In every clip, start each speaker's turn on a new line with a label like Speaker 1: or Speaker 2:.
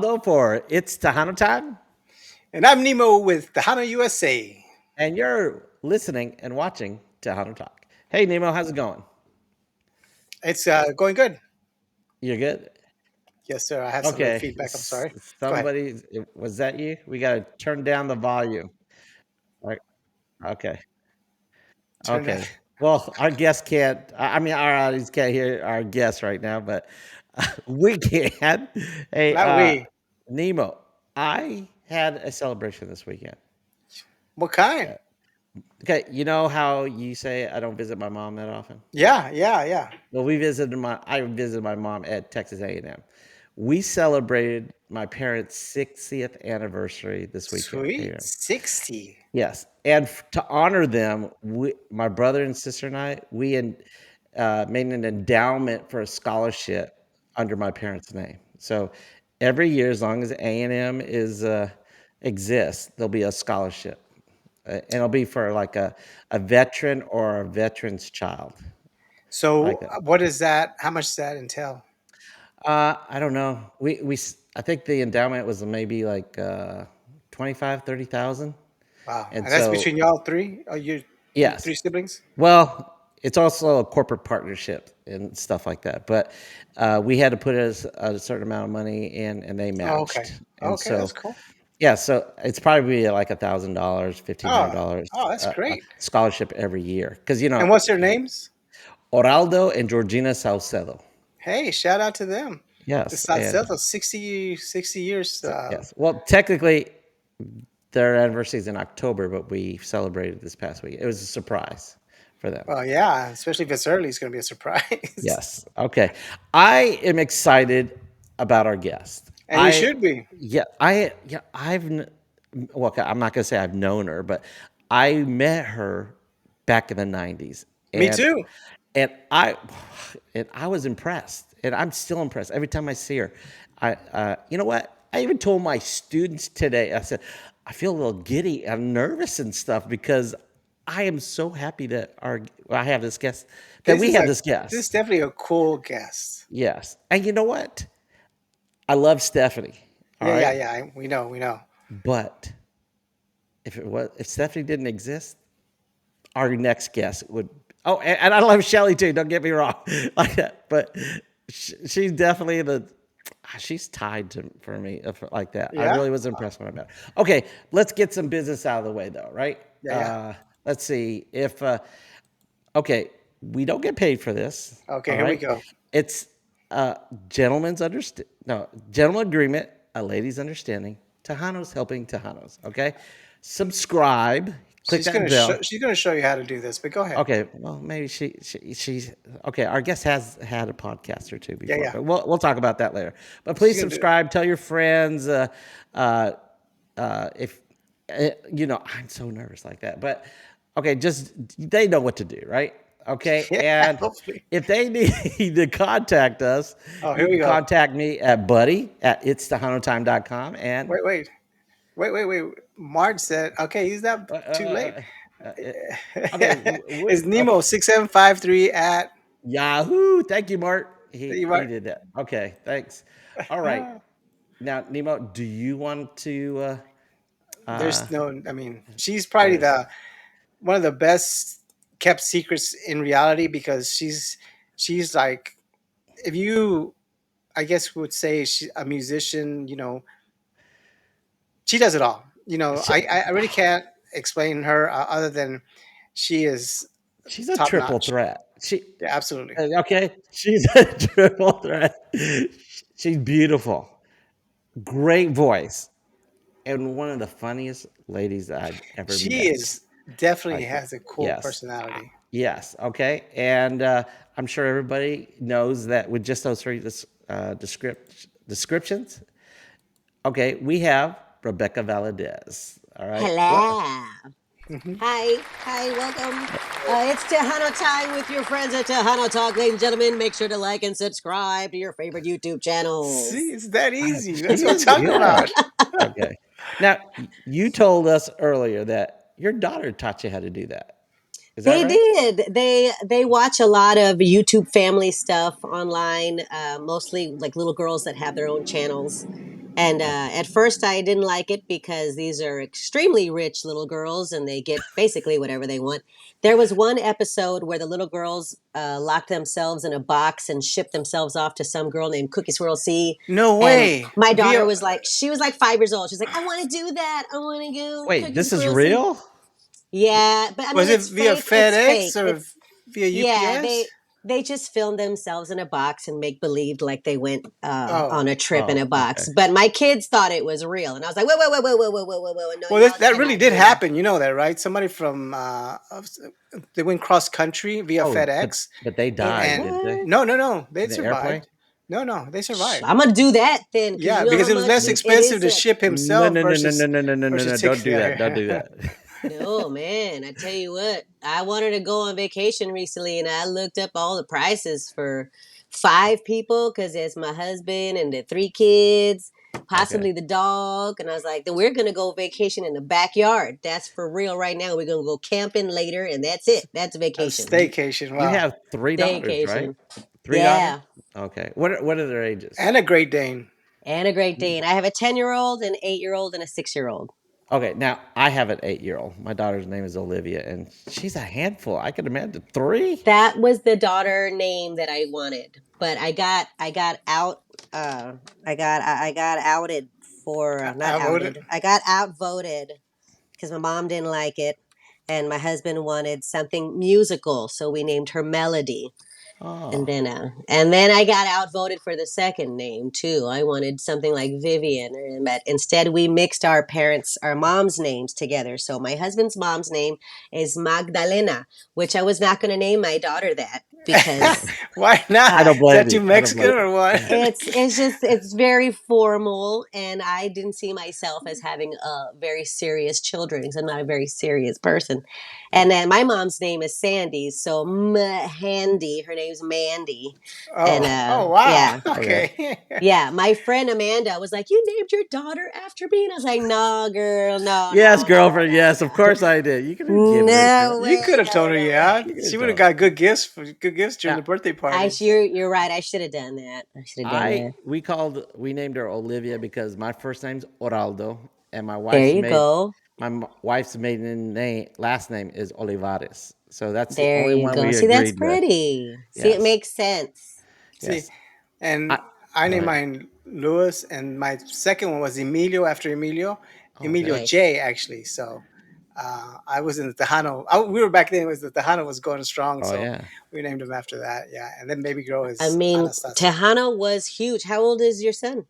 Speaker 1: For It's Tejano Time,
Speaker 2: And I'm Nemo with Tejano USA.
Speaker 1: and you're listening and watching Tejano Talk. Hey, Nemo, how's it going?
Speaker 2: It's going good.
Speaker 1: You're good?
Speaker 2: Yes, sir. I had some late
Speaker 1: Okay.
Speaker 2: feedback. I'm sorry. Go ahead.
Speaker 1: Somebody, was that you? We got to turn down the volume. Right. Okay.
Speaker 2: Turn that.
Speaker 1: Okay. Well, our guest can't, I mean, our audience can't hear our guest right now, but we can. Hey,
Speaker 2: Not we.
Speaker 1: Nemo, I had a celebration this weekend.
Speaker 2: What kind?
Speaker 1: Uh, Okay. You know how you say I don't visit my mom that often?
Speaker 2: Yeah, yeah, yeah.
Speaker 1: Well, I visited my mom at Texas A&M. We celebrated my parents' 60th anniversary this weekend.
Speaker 2: Sweet. 60.
Speaker 1: Yes, and to honor them, my brother and sister and made an endowment for a scholarship under my parents' name. So every year, as long as A&M is exists, there'll be a scholarship, and it'll be for like a veteran or a veteran's child, like
Speaker 2: So,
Speaker 1: that.
Speaker 2: what is that? How much does that entail?
Speaker 1: I don't know. I think the endowment was maybe like 25, 30,000.
Speaker 2: Wow.
Speaker 1: And
Speaker 2: And that's
Speaker 1: so,
Speaker 2: between y'all three? Oh, you
Speaker 1: yes.
Speaker 2: three siblings?
Speaker 1: Well, it's also a corporate partnership and stuff like that. But we had to put a certain amount of money in, and they
Speaker 2: Oh, okay.
Speaker 1: matched. And
Speaker 2: Okay, that's
Speaker 1: so,
Speaker 2: cool.
Speaker 1: yeah, so it's probably like $1,000, fifteen hundred
Speaker 2: Oh,
Speaker 1: dollars
Speaker 2: oh, that's
Speaker 1: a
Speaker 2: great.
Speaker 1: scholarship every year. Because
Speaker 2: And what's their names?
Speaker 1: Oraldo and Georgina Salcedo.
Speaker 2: Hey, shout out to them. The
Speaker 1: Yes, and
Speaker 2: Salcedo, 60 years.
Speaker 1: yes. Well, technically, their anniversary is in October, but we celebrated this past week. It was a surprise for them.
Speaker 2: Well, yeah, especially if it's early, it's going to be a surprise.
Speaker 1: Yes. Okay. I am excited about our guest.
Speaker 2: And you should be.
Speaker 1: Yeah, well, okay, I'm not going to say I've known her, but I met her back in the 90s,
Speaker 2: Me
Speaker 1: and
Speaker 2: too.
Speaker 1: and I and I was impressed, and I'm still impressed every time I see her. You know what? I even told my students today. I said I feel a little giddy and nervous and stuff because I am so happy that I have this guest that
Speaker 2: This
Speaker 1: we
Speaker 2: is
Speaker 1: have
Speaker 2: a
Speaker 1: this
Speaker 2: this is
Speaker 1: guest.
Speaker 2: definitely a cool guest.
Speaker 1: Yes, and you know what? I love Stephanie. All
Speaker 2: Yeah, yeah,
Speaker 1: right,
Speaker 2: yeah. We know, we know.
Speaker 1: but if Stephanie didn't exist, our next guest would. Oh, and I love Shelly too. Don't get me wrong, like that. But she's definitely she's tied to for me like that. I
Speaker 2: Yeah,
Speaker 1: really was impressed when I met her. Okay, let's get some business out of the way though, right?
Speaker 2: yeah, yeah.
Speaker 1: Let's see if okay, we don't get paid for this.
Speaker 2: Okay,
Speaker 1: All
Speaker 2: here we
Speaker 1: right,
Speaker 2: go.
Speaker 1: it's gentleman's understand no gentleman agreement, a lady's understanding. Tejano's helping Tejanos. Okay, subscribe, click that bell.
Speaker 2: She's gonna show you how to do this, but go ahead.
Speaker 1: Okay, well, maybe she's okay. Our guest has had a podcast or two
Speaker 2: Yeah,
Speaker 1: before,
Speaker 2: yeah.
Speaker 1: but we'll talk about that later. But
Speaker 2: She's
Speaker 1: please
Speaker 2: gonna do it.
Speaker 1: subscribe, tell your friends. Uh, if I'm so nervous like that, but okay, just they know what to do, right? Okay,
Speaker 2: Yeah,
Speaker 1: and
Speaker 2: hopefully.
Speaker 1: if they need to contact us,
Speaker 2: Oh,
Speaker 1: you
Speaker 2: here we
Speaker 1: can
Speaker 2: go.
Speaker 1: contact me at buddy@itstejanotime.com and
Speaker 2: Wait, wait, wait. Marge said, "Okay, he's not
Speaker 1: uh,
Speaker 2: too late."
Speaker 1: uh, okay,
Speaker 2: It's
Speaker 1: okay.
Speaker 2: Nemo 6753 at.
Speaker 1: Yahoo! Thank you, Mark.
Speaker 2: You
Speaker 1: He
Speaker 2: might.
Speaker 1: did that. Okay, thanks. All right. Now, Nemo, do you want to? Uh,
Speaker 2: There's no. I mean, she's probably
Speaker 1: there is.
Speaker 2: the one of the best kept secrets in reality because she's like, if you, I guess would say she's a musician. She does it all.
Speaker 1: She,
Speaker 2: I really can't explain her other than she is
Speaker 1: she's a
Speaker 2: top
Speaker 1: triple
Speaker 2: notch.
Speaker 1: threat.
Speaker 2: Yeah, absolutely.
Speaker 1: Okay, she's a triple threat. She's beautiful, great voice, and one of the funniest ladies that I've ever
Speaker 2: She
Speaker 1: met.
Speaker 2: is definitely
Speaker 1: Like,
Speaker 2: has a cool
Speaker 1: yes,
Speaker 2: personality.
Speaker 1: yes, okay, and I'm sure everybody knows that with just those three descriptions. Okay, we have Rebecca Valadez. All right. What?
Speaker 3: Hello.
Speaker 2: Mhm.
Speaker 3: Hi, welcome. It's Tejano time with your friends at Tejano Talk. Ladies and gentlemen, make sure to like and subscribe to your favorite YouTube
Speaker 2: See,
Speaker 3: channels.
Speaker 2: it's that easy.
Speaker 1: She
Speaker 2: That's what I'm
Speaker 1: is
Speaker 2: talking
Speaker 1: good.
Speaker 2: about.
Speaker 1: Okay. Now, you told us earlier that your daughter taught you how to do that. Is that
Speaker 3: They
Speaker 1: right?
Speaker 3: did. They watch a lot of YouTube family stuff online, mostly like little girls that have their own channels. And
Speaker 1: Okay.
Speaker 3: at first, I didn't like it because these are extremely rich little girls and they get basically whatever they want. There was one episode where the little girls locked themselves in a box and shipped themselves off to some girl named Cookie Swirl C.
Speaker 2: No
Speaker 3: And
Speaker 2: way.
Speaker 3: my daughter
Speaker 2: Via
Speaker 3: was like, she was like 5 years old. She's like, I want to do that. I want to go
Speaker 1: Wait,
Speaker 3: Cookie
Speaker 1: this is
Speaker 3: Swirl C.
Speaker 1: real?
Speaker 3: Yeah, but I
Speaker 2: was
Speaker 3: mean,
Speaker 2: it
Speaker 3: it's
Speaker 2: via
Speaker 3: fake. It's fake.
Speaker 2: FedEx or
Speaker 3: It's
Speaker 2: via
Speaker 3: yeah.
Speaker 2: UPS?
Speaker 3: They just filmed themselves in a box and make believe like they went
Speaker 2: Oh,
Speaker 3: on a trip in a
Speaker 1: Oh, okay.
Speaker 3: box. But my kids thought it was real, and I was like, whoa, whoa, whoa, whoa, whoa, whoa, whoa, whoa, whoa, no,
Speaker 2: well,
Speaker 3: y'all
Speaker 2: that really
Speaker 3: cannot
Speaker 2: did
Speaker 3: do that.
Speaker 2: happen. You know that, right? Somebody from they went cross country via
Speaker 1: Oh,
Speaker 2: FedEx,
Speaker 1: but they
Speaker 3: And
Speaker 1: died,
Speaker 2: and
Speaker 1: didn't they?
Speaker 3: what?
Speaker 2: no, they
Speaker 1: In the airplane?
Speaker 2: survived. No, they survived.
Speaker 3: I'm gonna do that then, because
Speaker 2: Yeah,
Speaker 3: you know how
Speaker 2: because it was
Speaker 3: much
Speaker 2: less
Speaker 1: N-
Speaker 3: it
Speaker 2: expensive
Speaker 3: is.
Speaker 2: to ship
Speaker 1: No,
Speaker 2: himself
Speaker 1: no, no, no, no, no, no, no, no,
Speaker 2: versus
Speaker 1: no.
Speaker 2: tickets
Speaker 1: Don't do that. Don't do
Speaker 2: there.
Speaker 1: that.
Speaker 3: No, man, I tell you what, I wanted to go on vacation recently and I looked up all the prices for 5 people because it's my husband and the 3 kids,
Speaker 1: Okay.
Speaker 3: possibly the dog. And I was like, then we're going to go vacation in the backyard. That's for real right now. We're going to go camping later and that's it. That's
Speaker 2: A
Speaker 3: vacation.
Speaker 2: staycation.
Speaker 1: You
Speaker 2: Wow,
Speaker 1: have three daughters, right?
Speaker 3: Staycation.
Speaker 1: Three daughters?
Speaker 3: Yeah.
Speaker 1: Okay. What are their ages?
Speaker 2: and a Great Dane.
Speaker 3: And a Great Dane. I have a 10-year old, an 8-year old, and a 6-year old.
Speaker 1: Okay, now I have an 8-year-old. My daughter's name is Olivia, and she's a handful. I could imagine three.
Speaker 3: That was the daughter name that I wanted, but I got out. I got outed for not
Speaker 2: I voted.
Speaker 3: outed. I got outvoted because my mom didn't like it, and my husband wanted something musical, so we named her Melody.
Speaker 1: Oh,
Speaker 3: And then I got outvoted for the second name too. I wanted something like Vivian, but instead we mixed our mom's names together. So my husband's mom's name is Magdalena, which I was not going to name my daughter that because
Speaker 2: Why
Speaker 1: I
Speaker 2: not?
Speaker 3: uh,
Speaker 1: don't
Speaker 2: Is
Speaker 1: blame
Speaker 2: that too
Speaker 1: you. I don't
Speaker 2: Mexican
Speaker 1: blame
Speaker 2: or what?
Speaker 1: you.
Speaker 3: it's very formal, and I didn't see myself as having very serious children because I'm not a very serious person. And then my mom's name is Sandy, so Handy. Her name's Mandy, and
Speaker 2: Oh, wow.
Speaker 3: yeah,
Speaker 1: Okay.
Speaker 2: Okay.
Speaker 3: yeah. My friend Amanda was like, "You named your daughter after me," and I was like, "No, girl, no,
Speaker 1: Yes,
Speaker 3: no, no,
Speaker 1: girlfriend.
Speaker 3: no,
Speaker 1: Yes, of
Speaker 3: no,
Speaker 1: course I did. You could have given it to her.
Speaker 3: no
Speaker 2: You could
Speaker 3: way,
Speaker 2: have told
Speaker 3: no,
Speaker 2: her,
Speaker 3: no way."
Speaker 2: yeah.
Speaker 1: You could
Speaker 2: She
Speaker 1: have
Speaker 2: would have
Speaker 1: told her.
Speaker 2: got good gifts during
Speaker 1: Now,
Speaker 2: the birthday party.
Speaker 3: You're right. I should have done that. I should have done
Speaker 1: I
Speaker 3: that.
Speaker 1: we named her Olivia because my first name's Oraldo, and
Speaker 3: There you go.
Speaker 1: wife's maiden name last name is Olivares. So that's the
Speaker 3: There
Speaker 1: only
Speaker 3: you
Speaker 1: one
Speaker 3: go.
Speaker 1: we
Speaker 3: See, that's
Speaker 1: agreed with.
Speaker 3: pretty. See, it
Speaker 1: Yes.
Speaker 3: makes sense.
Speaker 2: See,
Speaker 1: Yes. I
Speaker 2: and I
Speaker 1: Go
Speaker 2: named
Speaker 1: ahead.
Speaker 2: mine Louis, and my second one was Emilio after Emilio,
Speaker 1: Oh,
Speaker 2: Emilio
Speaker 1: okay.
Speaker 3: Nice.
Speaker 2: J actually. So I was in the Tejano. We were back then. It was the Tejano was going strong,
Speaker 1: Oh
Speaker 2: so
Speaker 1: yeah.
Speaker 2: we named him after that. Yeah, and then baby girl
Speaker 3: I
Speaker 2: is
Speaker 3: mean,
Speaker 2: Anastasia.
Speaker 3: Tejano was huge. How old is your son?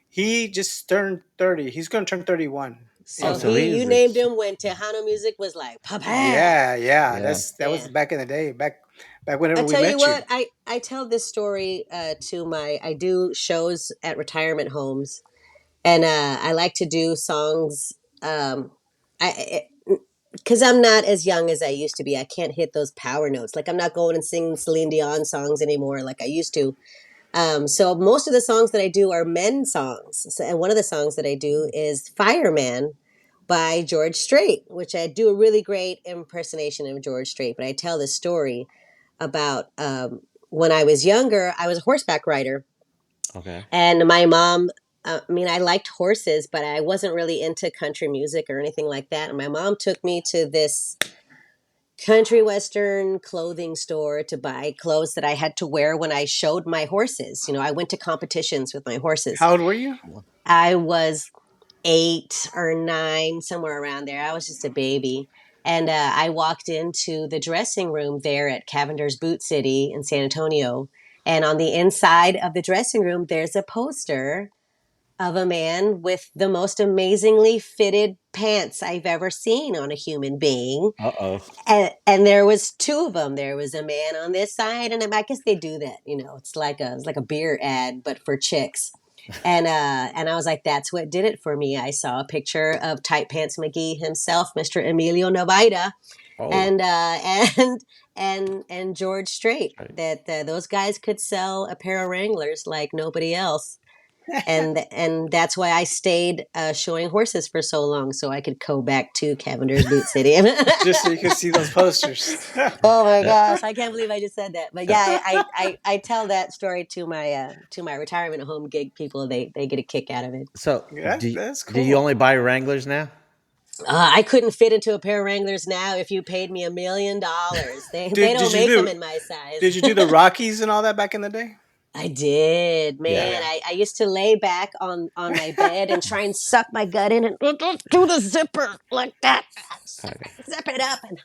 Speaker 2: He just turned 30. He's going to turn 31
Speaker 1: Oh,
Speaker 3: So
Speaker 2: in
Speaker 1: so
Speaker 3: you
Speaker 1: he's a
Speaker 3: named him when Tejano music was like, papa.
Speaker 2: yeah.
Speaker 1: yeah.
Speaker 2: That was
Speaker 3: Yeah.
Speaker 2: back in the day, back
Speaker 3: I
Speaker 2: whenever we
Speaker 3: tell you
Speaker 2: met you.
Speaker 3: what, I tell this story I do shows at retirement homes, and I like to do songs. I because I'm not as young as I used to be. I can't hit those power notes. Like I'm not going and singing Celine Dion songs anymore like I used to. So most of the songs that I do are men songs. So, and one of the songs that I do is Fireman by George Strait, which I do a really great impersonation of George Strait. But I tell this story about when I was younger, I was a horseback rider.
Speaker 1: Okay.
Speaker 3: And my mom, I mean, I liked horses, but I wasn't really into country music or anything like that. And my mom took me to this country western clothing store to buy clothes that I had to wear when I showed my horses. You know, I went to competitions with my horses.
Speaker 2: How old were you?
Speaker 3: I was 8 or 9, somewhere around there. I was just a baby. And I walked into the dressing room there at Cavender's Boot City in San Antonio. And on the inside of the dressing room, there's a poster of a man with the most amazingly fitted pants I've ever seen on a human being.
Speaker 1: Uh-oh.
Speaker 3: And there was two of them. There was a man on this side, and I guess they do that. You know, it's like a beer ad, but for chicks. And I was like, that's what did it for me. I saw a picture of Tight Pants McGee himself, Mr. Emilio Novaida,
Speaker 1: Oh.
Speaker 3: and and George Strait.
Speaker 1: Right.
Speaker 3: That those guys could sell a pair of Wranglers like nobody else. and that's why I stayed showing horses for so long, so I could go back to Cavender's Boot City.
Speaker 2: Just so you could see those posters.
Speaker 3: Oh my
Speaker 1: Yeah.
Speaker 3: gosh, I can't believe I just said that. But yeah, I tell that story to my retirement home gig people. They get a kick out of it.
Speaker 1: So
Speaker 2: That's
Speaker 1: do you
Speaker 2: cool.
Speaker 1: only buy Wranglers now?
Speaker 3: I couldn't fit into a pair of Wranglers now if you paid me $1 million. They
Speaker 2: Did
Speaker 3: don't
Speaker 2: you
Speaker 3: make them
Speaker 2: do
Speaker 3: in my size.
Speaker 2: did you do the Rockies and all that back in the day?
Speaker 3: I did,
Speaker 1: Yeah.
Speaker 3: man. I used to lay back on my bed and try and suck my gut in and do the zipper like that.
Speaker 1: Okay.
Speaker 3: Zip it up. And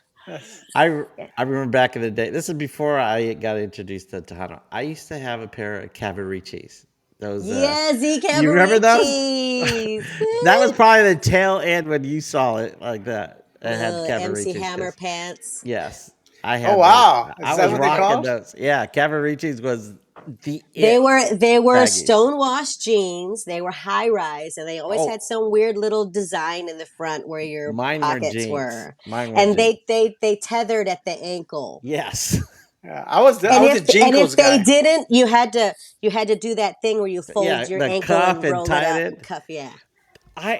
Speaker 1: I I remember back in the day. This is before I got introduced to Tejano. I used to have a pair of Cavaricis. Those
Speaker 3: yeah, Z
Speaker 1: you remember those?
Speaker 3: Cavariccis.
Speaker 1: That was probably the tail end when you saw it like that. It had
Speaker 3: MC
Speaker 1: Cavaricis.
Speaker 3: Hammer pants.
Speaker 1: Yes, I
Speaker 2: Oh
Speaker 1: had those.
Speaker 2: wow.
Speaker 1: I
Speaker 2: Is that
Speaker 1: was
Speaker 2: what they
Speaker 1: rocking
Speaker 2: called?
Speaker 1: those. Yeah, Cavaricis was the
Speaker 3: They
Speaker 1: it
Speaker 3: were
Speaker 1: baggies.
Speaker 3: stonewashed jeans. They were high rise, and they always had
Speaker 1: Oh,
Speaker 3: some weird little design in the front where your
Speaker 1: mine were
Speaker 3: pockets
Speaker 1: jeans.
Speaker 3: were,
Speaker 1: Mine were
Speaker 3: and
Speaker 1: jeans.
Speaker 3: they tethered at the ankle.
Speaker 1: Yes.
Speaker 2: Yeah, I
Speaker 3: And
Speaker 2: was a
Speaker 3: if
Speaker 2: Jinkos
Speaker 3: they
Speaker 2: guy.
Speaker 3: didn't, you had to do that thing where you fold
Speaker 1: Yeah,
Speaker 3: your
Speaker 1: the
Speaker 3: ankle
Speaker 1: cuff
Speaker 3: and
Speaker 1: and
Speaker 3: roll it
Speaker 1: tie it
Speaker 3: up
Speaker 1: in.
Speaker 3: and cuff. Yeah,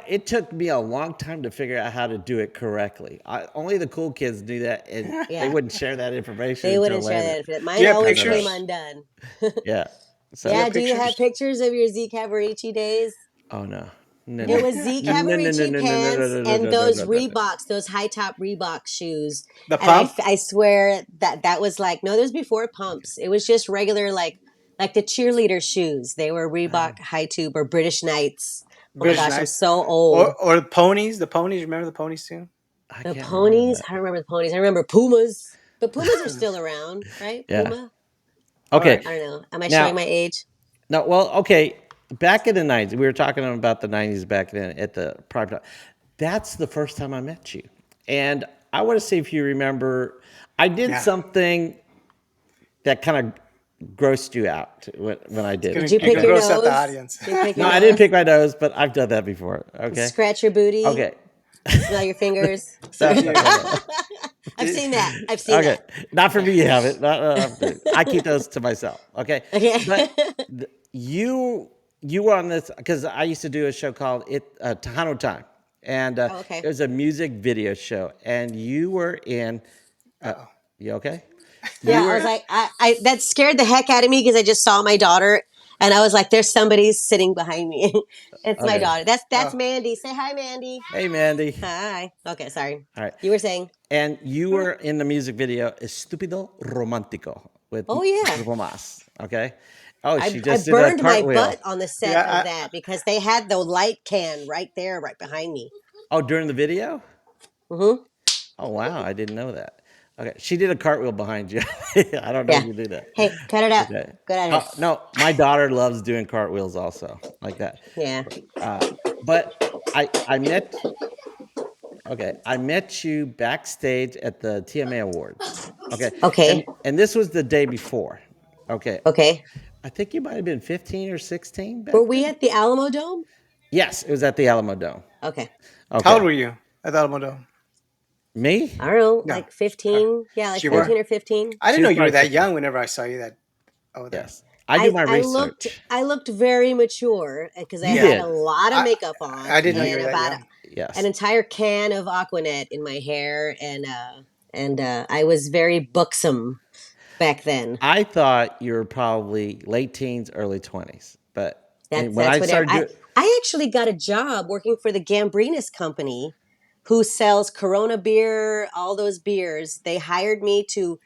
Speaker 1: It took me a long time to figure out how to do it correctly. Only the cool kids knew that, and they
Speaker 3: yeah.
Speaker 1: wouldn't share that information
Speaker 3: They
Speaker 1: until
Speaker 3: wouldn't share
Speaker 1: later.
Speaker 3: that. If
Speaker 2: Do
Speaker 3: mine
Speaker 2: you have
Speaker 1: I
Speaker 3: always
Speaker 1: don't know.
Speaker 3: came
Speaker 2: pictures?
Speaker 3: undone.
Speaker 1: Yeah.
Speaker 2: Do you
Speaker 1: So,
Speaker 3: Yeah.
Speaker 2: have
Speaker 3: Do you have
Speaker 2: pictures?
Speaker 3: pictures of your Z Cavarici days?
Speaker 1: oh no, no,
Speaker 3: It
Speaker 1: no,
Speaker 3: was Z
Speaker 1: no, no, no, no,
Speaker 3: Cavarici
Speaker 1: no, no, no,
Speaker 3: pants
Speaker 1: no, no,
Speaker 3: and
Speaker 1: no, no,
Speaker 3: those
Speaker 1: no, no, no.
Speaker 3: Reeboks, those high top Reebok shoes.
Speaker 2: The
Speaker 3: And
Speaker 2: pump?
Speaker 3: I swear that was like, no, those before pumps. It was just regular, like the cheerleader shoes. They were Reebok high tube or British Knights. Oh my
Speaker 2: British
Speaker 3: gosh, I'm
Speaker 2: Knights.
Speaker 3: so old.
Speaker 2: Or the ponies. The ponies. Remember the ponies too?
Speaker 1: I
Speaker 3: The
Speaker 1: can't remember
Speaker 3: ponies,
Speaker 1: that.
Speaker 3: I don't remember the ponies. I remember Pumas. But Pumas are still around, right?
Speaker 1: Yeah.
Speaker 3: Puma?
Speaker 2: All right.
Speaker 1: Okay.
Speaker 3: I don't know. Am I showing
Speaker 1: Now,
Speaker 3: my age?
Speaker 1: no. Well, okay. Back in the '90s, we were talking about the '90s back then at the prime time. That's the first time I met you, and I want to see if you remember. I did
Speaker 2: Yeah.
Speaker 1: something that kind of grossed you out when I did
Speaker 3: Did
Speaker 1: it.
Speaker 3: you
Speaker 2: You
Speaker 3: pick
Speaker 2: can
Speaker 1: Okay.
Speaker 3: your
Speaker 2: gross out the
Speaker 3: nose?
Speaker 2: audience.
Speaker 3: Did you pick
Speaker 1: No,
Speaker 3: your
Speaker 1: I didn't
Speaker 3: nose?
Speaker 1: pick my nose, but I've done that before. Okay.
Speaker 3: Scratch your booty?
Speaker 1: Okay.
Speaker 3: Smell your fingers?
Speaker 1: No,
Speaker 2: Did
Speaker 1: no,
Speaker 2: you?
Speaker 1: okay.
Speaker 3: I've seen that. I've seen
Speaker 1: Okay.
Speaker 3: that.
Speaker 1: Not for
Speaker 3: Yeah.
Speaker 1: me, you have it. I keep those to myself. Okay.
Speaker 3: Okay.
Speaker 1: But you were on this because I used to do a show called Tejano Time, and
Speaker 3: Oh,
Speaker 1: it
Speaker 3: okay.
Speaker 1: was a music video show, and you were in. Uh,
Speaker 2: Uh-oh.
Speaker 1: you okay?
Speaker 3: Yeah,
Speaker 1: You
Speaker 3: I was
Speaker 1: were
Speaker 3: like, that scared the heck out of me because I just saw my daughter, and I was like, "There's somebody sitting behind me." It's my
Speaker 1: okay.
Speaker 3: daughter. That's
Speaker 2: Oh.
Speaker 3: Mandy. Say hi, Mandy.
Speaker 1: Hey, Mandy.
Speaker 3: Hi. Okay, sorry.
Speaker 1: All right.
Speaker 3: You were saying?
Speaker 1: And you were in the music video "Estúpido Romántico" with
Speaker 3: Oh yeah.
Speaker 1: Grupo Más. Okay. Oh, she
Speaker 3: I
Speaker 1: just did a
Speaker 3: burned my
Speaker 1: cartwheel.
Speaker 3: butt on the set of
Speaker 2: Yeah.
Speaker 3: that because they had the light can right there, right behind me.
Speaker 1: Oh, during the video?
Speaker 3: Hmm.
Speaker 1: Oh, wow. I didn't know that. Okay. She did a cartwheel behind you. I don't know if
Speaker 3: Yeah.
Speaker 1: you knew that.
Speaker 3: Hey, cut it out.
Speaker 1: Okay.
Speaker 3: Get out of
Speaker 1: Oh,
Speaker 3: here.
Speaker 1: no, my daughter loves doing cartwheels also, like that.
Speaker 3: Yeah.
Speaker 1: Uh, but I met I met you backstage at the TMA Awards. Okay.
Speaker 3: Okay.
Speaker 1: And this was the day before. Okay.
Speaker 3: Okay.
Speaker 1: I think you might have been 15 or 16
Speaker 3: Were
Speaker 1: back
Speaker 3: we
Speaker 1: then.
Speaker 3: at the Alamo Dome?
Speaker 1: Yes, it was at the Alamo Dome.
Speaker 3: Okay.
Speaker 2: How old
Speaker 1: Okay.
Speaker 2: were you at the Alamo Dome?
Speaker 1: Me?
Speaker 3: I don't know,
Speaker 2: No.
Speaker 3: like 15. Yeah, like
Speaker 2: You
Speaker 1: Yeah.
Speaker 2: were?
Speaker 3: 14 or 15.
Speaker 2: I didn't
Speaker 1: She
Speaker 2: know
Speaker 1: was
Speaker 2: you were
Speaker 1: probably
Speaker 2: that
Speaker 1: 15.
Speaker 2: young whenever I saw you that over there.
Speaker 1: Yes. I do my
Speaker 3: Looked
Speaker 1: research.
Speaker 3: I looked very mature because I
Speaker 1: You
Speaker 2: Yeah.
Speaker 3: had a
Speaker 1: did.
Speaker 3: lot of
Speaker 2: I
Speaker 3: makeup
Speaker 2: I
Speaker 3: on
Speaker 2: didn't know you
Speaker 3: and
Speaker 2: were that
Speaker 3: about
Speaker 2: young.
Speaker 3: an
Speaker 1: Yes.
Speaker 3: entire can of Aquanet in my hair and I was very buxom back then.
Speaker 1: I thought you were probably late teens, early 20s. But when
Speaker 3: That's
Speaker 1: I
Speaker 3: whatever.
Speaker 1: started doing
Speaker 3: I actually got a job working for the Gambrinus company who sells Corona beer, all those beers. They hired me to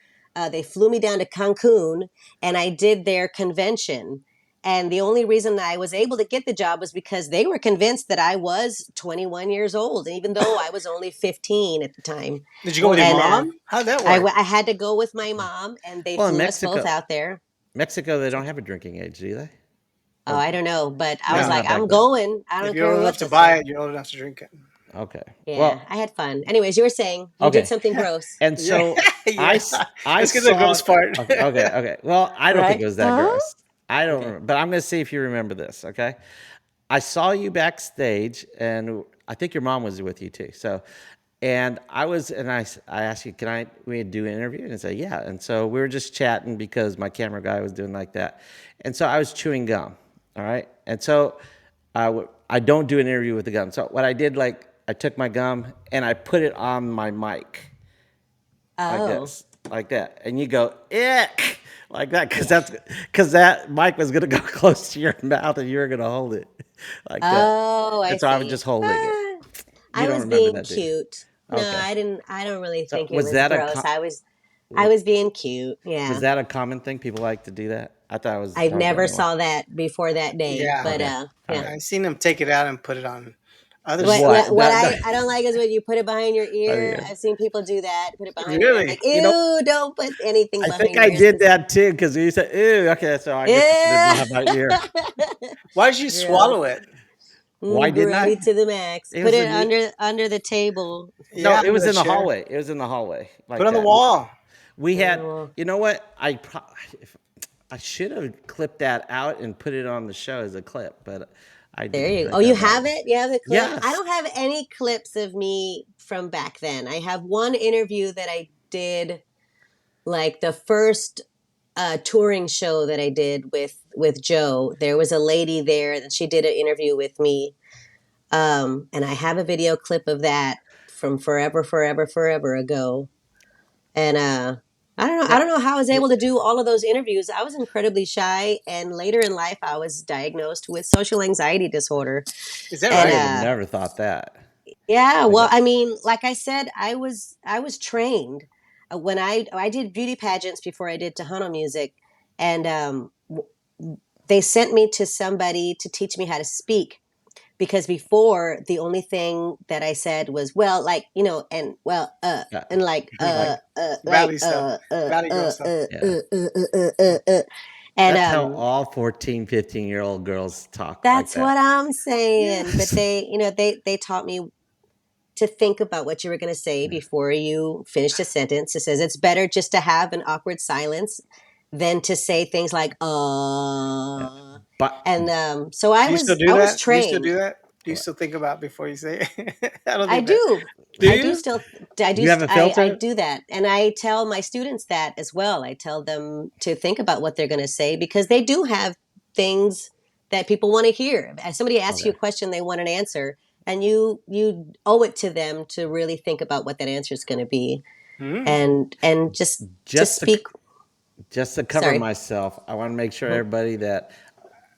Speaker 3: they flew me down to Cancun and I did their convention. And the only reason I was able to get the job was because they were convinced that I was 21 years old, even though I was only 15 at the time.
Speaker 2: Did you go
Speaker 1: well,
Speaker 2: with your
Speaker 3: And
Speaker 2: mom? How'd that work?
Speaker 3: I had to go with my mom, and they
Speaker 1: well in
Speaker 3: flew us both out there.
Speaker 1: Mexico they don't have a drinking age, do they?
Speaker 3: Oh,
Speaker 1: Or
Speaker 3: I don't know, but I was
Speaker 1: maybe
Speaker 2: No.
Speaker 3: like,
Speaker 1: not back
Speaker 3: I'm
Speaker 1: then.
Speaker 3: going. I
Speaker 2: If
Speaker 3: don't
Speaker 2: you're
Speaker 3: care
Speaker 2: old enough
Speaker 3: what
Speaker 2: to
Speaker 3: you
Speaker 2: buy
Speaker 3: say.
Speaker 2: it, you're old enough to drink it.
Speaker 1: Okay.
Speaker 3: Yeah,
Speaker 1: Well,
Speaker 3: I had fun. Anyways, you were saying you did
Speaker 1: okay.
Speaker 3: something gross,
Speaker 1: And
Speaker 2: Yeah.
Speaker 1: so
Speaker 2: Yeah.
Speaker 1: I
Speaker 2: Let's get to the
Speaker 1: saw
Speaker 2: gross part.
Speaker 1: okay. Well, I don't think
Speaker 3: right?
Speaker 1: it was that gross. I don't
Speaker 3: Okay.
Speaker 1: remember, but I'm going to see if you remember this, okay? I saw you backstage and I think your mom was with you too. So and I asked you, can we do an interview? And I said, yeah. And so we were just chatting because my camera guy was doing like that. And so I was chewing gum. All right. And so I don't do an interview with the gum. So what I did, like, I took my gum and I put it on my mic like
Speaker 3: Oh,
Speaker 1: this, like that, and you go ick like that because that mic was gonna go close to your mouth and you were gonna hold it like that.
Speaker 3: oh, I
Speaker 1: And so I was
Speaker 3: see.
Speaker 1: just holding it. You
Speaker 3: I
Speaker 1: don't
Speaker 3: was
Speaker 1: remember
Speaker 3: being
Speaker 1: that, do you?
Speaker 3: cute. No,
Speaker 1: Okay.
Speaker 3: I didn't. I don't really
Speaker 1: So
Speaker 3: think it was gross. I was being cute.
Speaker 1: was
Speaker 3: Yeah.
Speaker 1: that a common thing? People like to do that. I thought
Speaker 3: I
Speaker 1: I was the
Speaker 3: never
Speaker 1: only one.
Speaker 3: saw that before that day,
Speaker 2: Yeah,
Speaker 3: but
Speaker 1: Okay. All
Speaker 3: yeah.
Speaker 1: right.
Speaker 2: I seen him take it out and put it on other
Speaker 3: What
Speaker 2: stuff.
Speaker 3: what
Speaker 1: What?
Speaker 3: what
Speaker 1: That,
Speaker 3: I don't like is when you put it behind your
Speaker 1: I
Speaker 3: ear.
Speaker 1: mean,
Speaker 3: I've seen people do that. Put it behind your ear. I'm
Speaker 2: Really?
Speaker 3: like,
Speaker 1: you know,
Speaker 3: ew! Don't put anything
Speaker 1: I think
Speaker 3: behind your
Speaker 1: I
Speaker 3: ears
Speaker 1: did
Speaker 3: because
Speaker 1: that too because you said, "Ew." Okay, so I just put it behind my ear.
Speaker 2: Why did you
Speaker 3: gross,
Speaker 2: swallow it?
Speaker 1: Why didn't I?
Speaker 3: grody to the max.
Speaker 1: It
Speaker 3: Put
Speaker 1: was
Speaker 3: it
Speaker 1: in the
Speaker 3: under the table.
Speaker 1: no.
Speaker 2: Yeah,
Speaker 1: It
Speaker 2: under
Speaker 1: was
Speaker 2: the
Speaker 1: in the
Speaker 2: chair.
Speaker 1: hallway. It was in the hallway
Speaker 2: Put
Speaker 1: like
Speaker 2: it on the
Speaker 1: that.
Speaker 2: wall.
Speaker 1: We had.
Speaker 3: Well,
Speaker 1: You know what? If, I should have clipped that out and put it on the show as a clip, but I
Speaker 3: there
Speaker 1: didn't
Speaker 3: you go. Oh,
Speaker 1: write
Speaker 3: you
Speaker 1: that
Speaker 3: have
Speaker 1: down.
Speaker 3: it? You have the clip? I
Speaker 1: Yes.
Speaker 3: don't have any clips of me from back then. I have one interview that I did, like the first touring show that I did with Joe. There was a lady there that she did an interview with me, and I have a video clip of that from forever, forever, forever ago. And I don't know. I
Speaker 1: Yeah.
Speaker 3: don't know how I was able to do all of those interviews. I was incredibly shy, and later in life, I was diagnosed with social anxiety disorder.
Speaker 2: Is that
Speaker 3: And
Speaker 1: I
Speaker 2: right?
Speaker 1: would have never thought that.
Speaker 3: yeah,
Speaker 1: Like
Speaker 3: well,
Speaker 1: that.
Speaker 3: I mean, like I said, I was trained when I did beauty pageants before I did Tejano music, and they sent me to somebody to teach me how to speak because before the only thing that I said was well, like and well,
Speaker 1: Yeah.
Speaker 3: and like
Speaker 1: Like
Speaker 2: Valley stuff. Valley girl stuff.
Speaker 1: yeah.
Speaker 3: and
Speaker 1: That's how all 14, 15-year-old girls talk like
Speaker 3: that's what
Speaker 1: that.
Speaker 3: I'm saying. But
Speaker 1: Yes.
Speaker 3: they taught me to think about what you were going to say before you finished a sentence. It says it's better just to have an awkward silence than to say things like
Speaker 1: Yeah. But
Speaker 3: and so
Speaker 2: Do you still do
Speaker 3: I was
Speaker 2: that? Do you still
Speaker 3: trained.
Speaker 2: do that? Do you still think about before you say it? I don't
Speaker 3: I
Speaker 2: think that.
Speaker 3: do.
Speaker 2: Do
Speaker 3: I do
Speaker 2: you?
Speaker 3: still. I
Speaker 1: do
Speaker 3: do.
Speaker 1: you have a
Speaker 3: I
Speaker 1: filter?
Speaker 3: do that, and I tell my students that as well. I tell them to think about what they're going to say because they do have things that people want to hear. If somebody asks you
Speaker 1: Okay.
Speaker 3: a question, they want an answer, and you owe it to them to really think about what that answer is going to be,
Speaker 2: Hmm.
Speaker 3: and just to
Speaker 1: Just to
Speaker 3: speak.
Speaker 1: just to cover
Speaker 3: Sorry.
Speaker 1: myself, I want to make sure
Speaker 3: Mhm.
Speaker 1: everybody that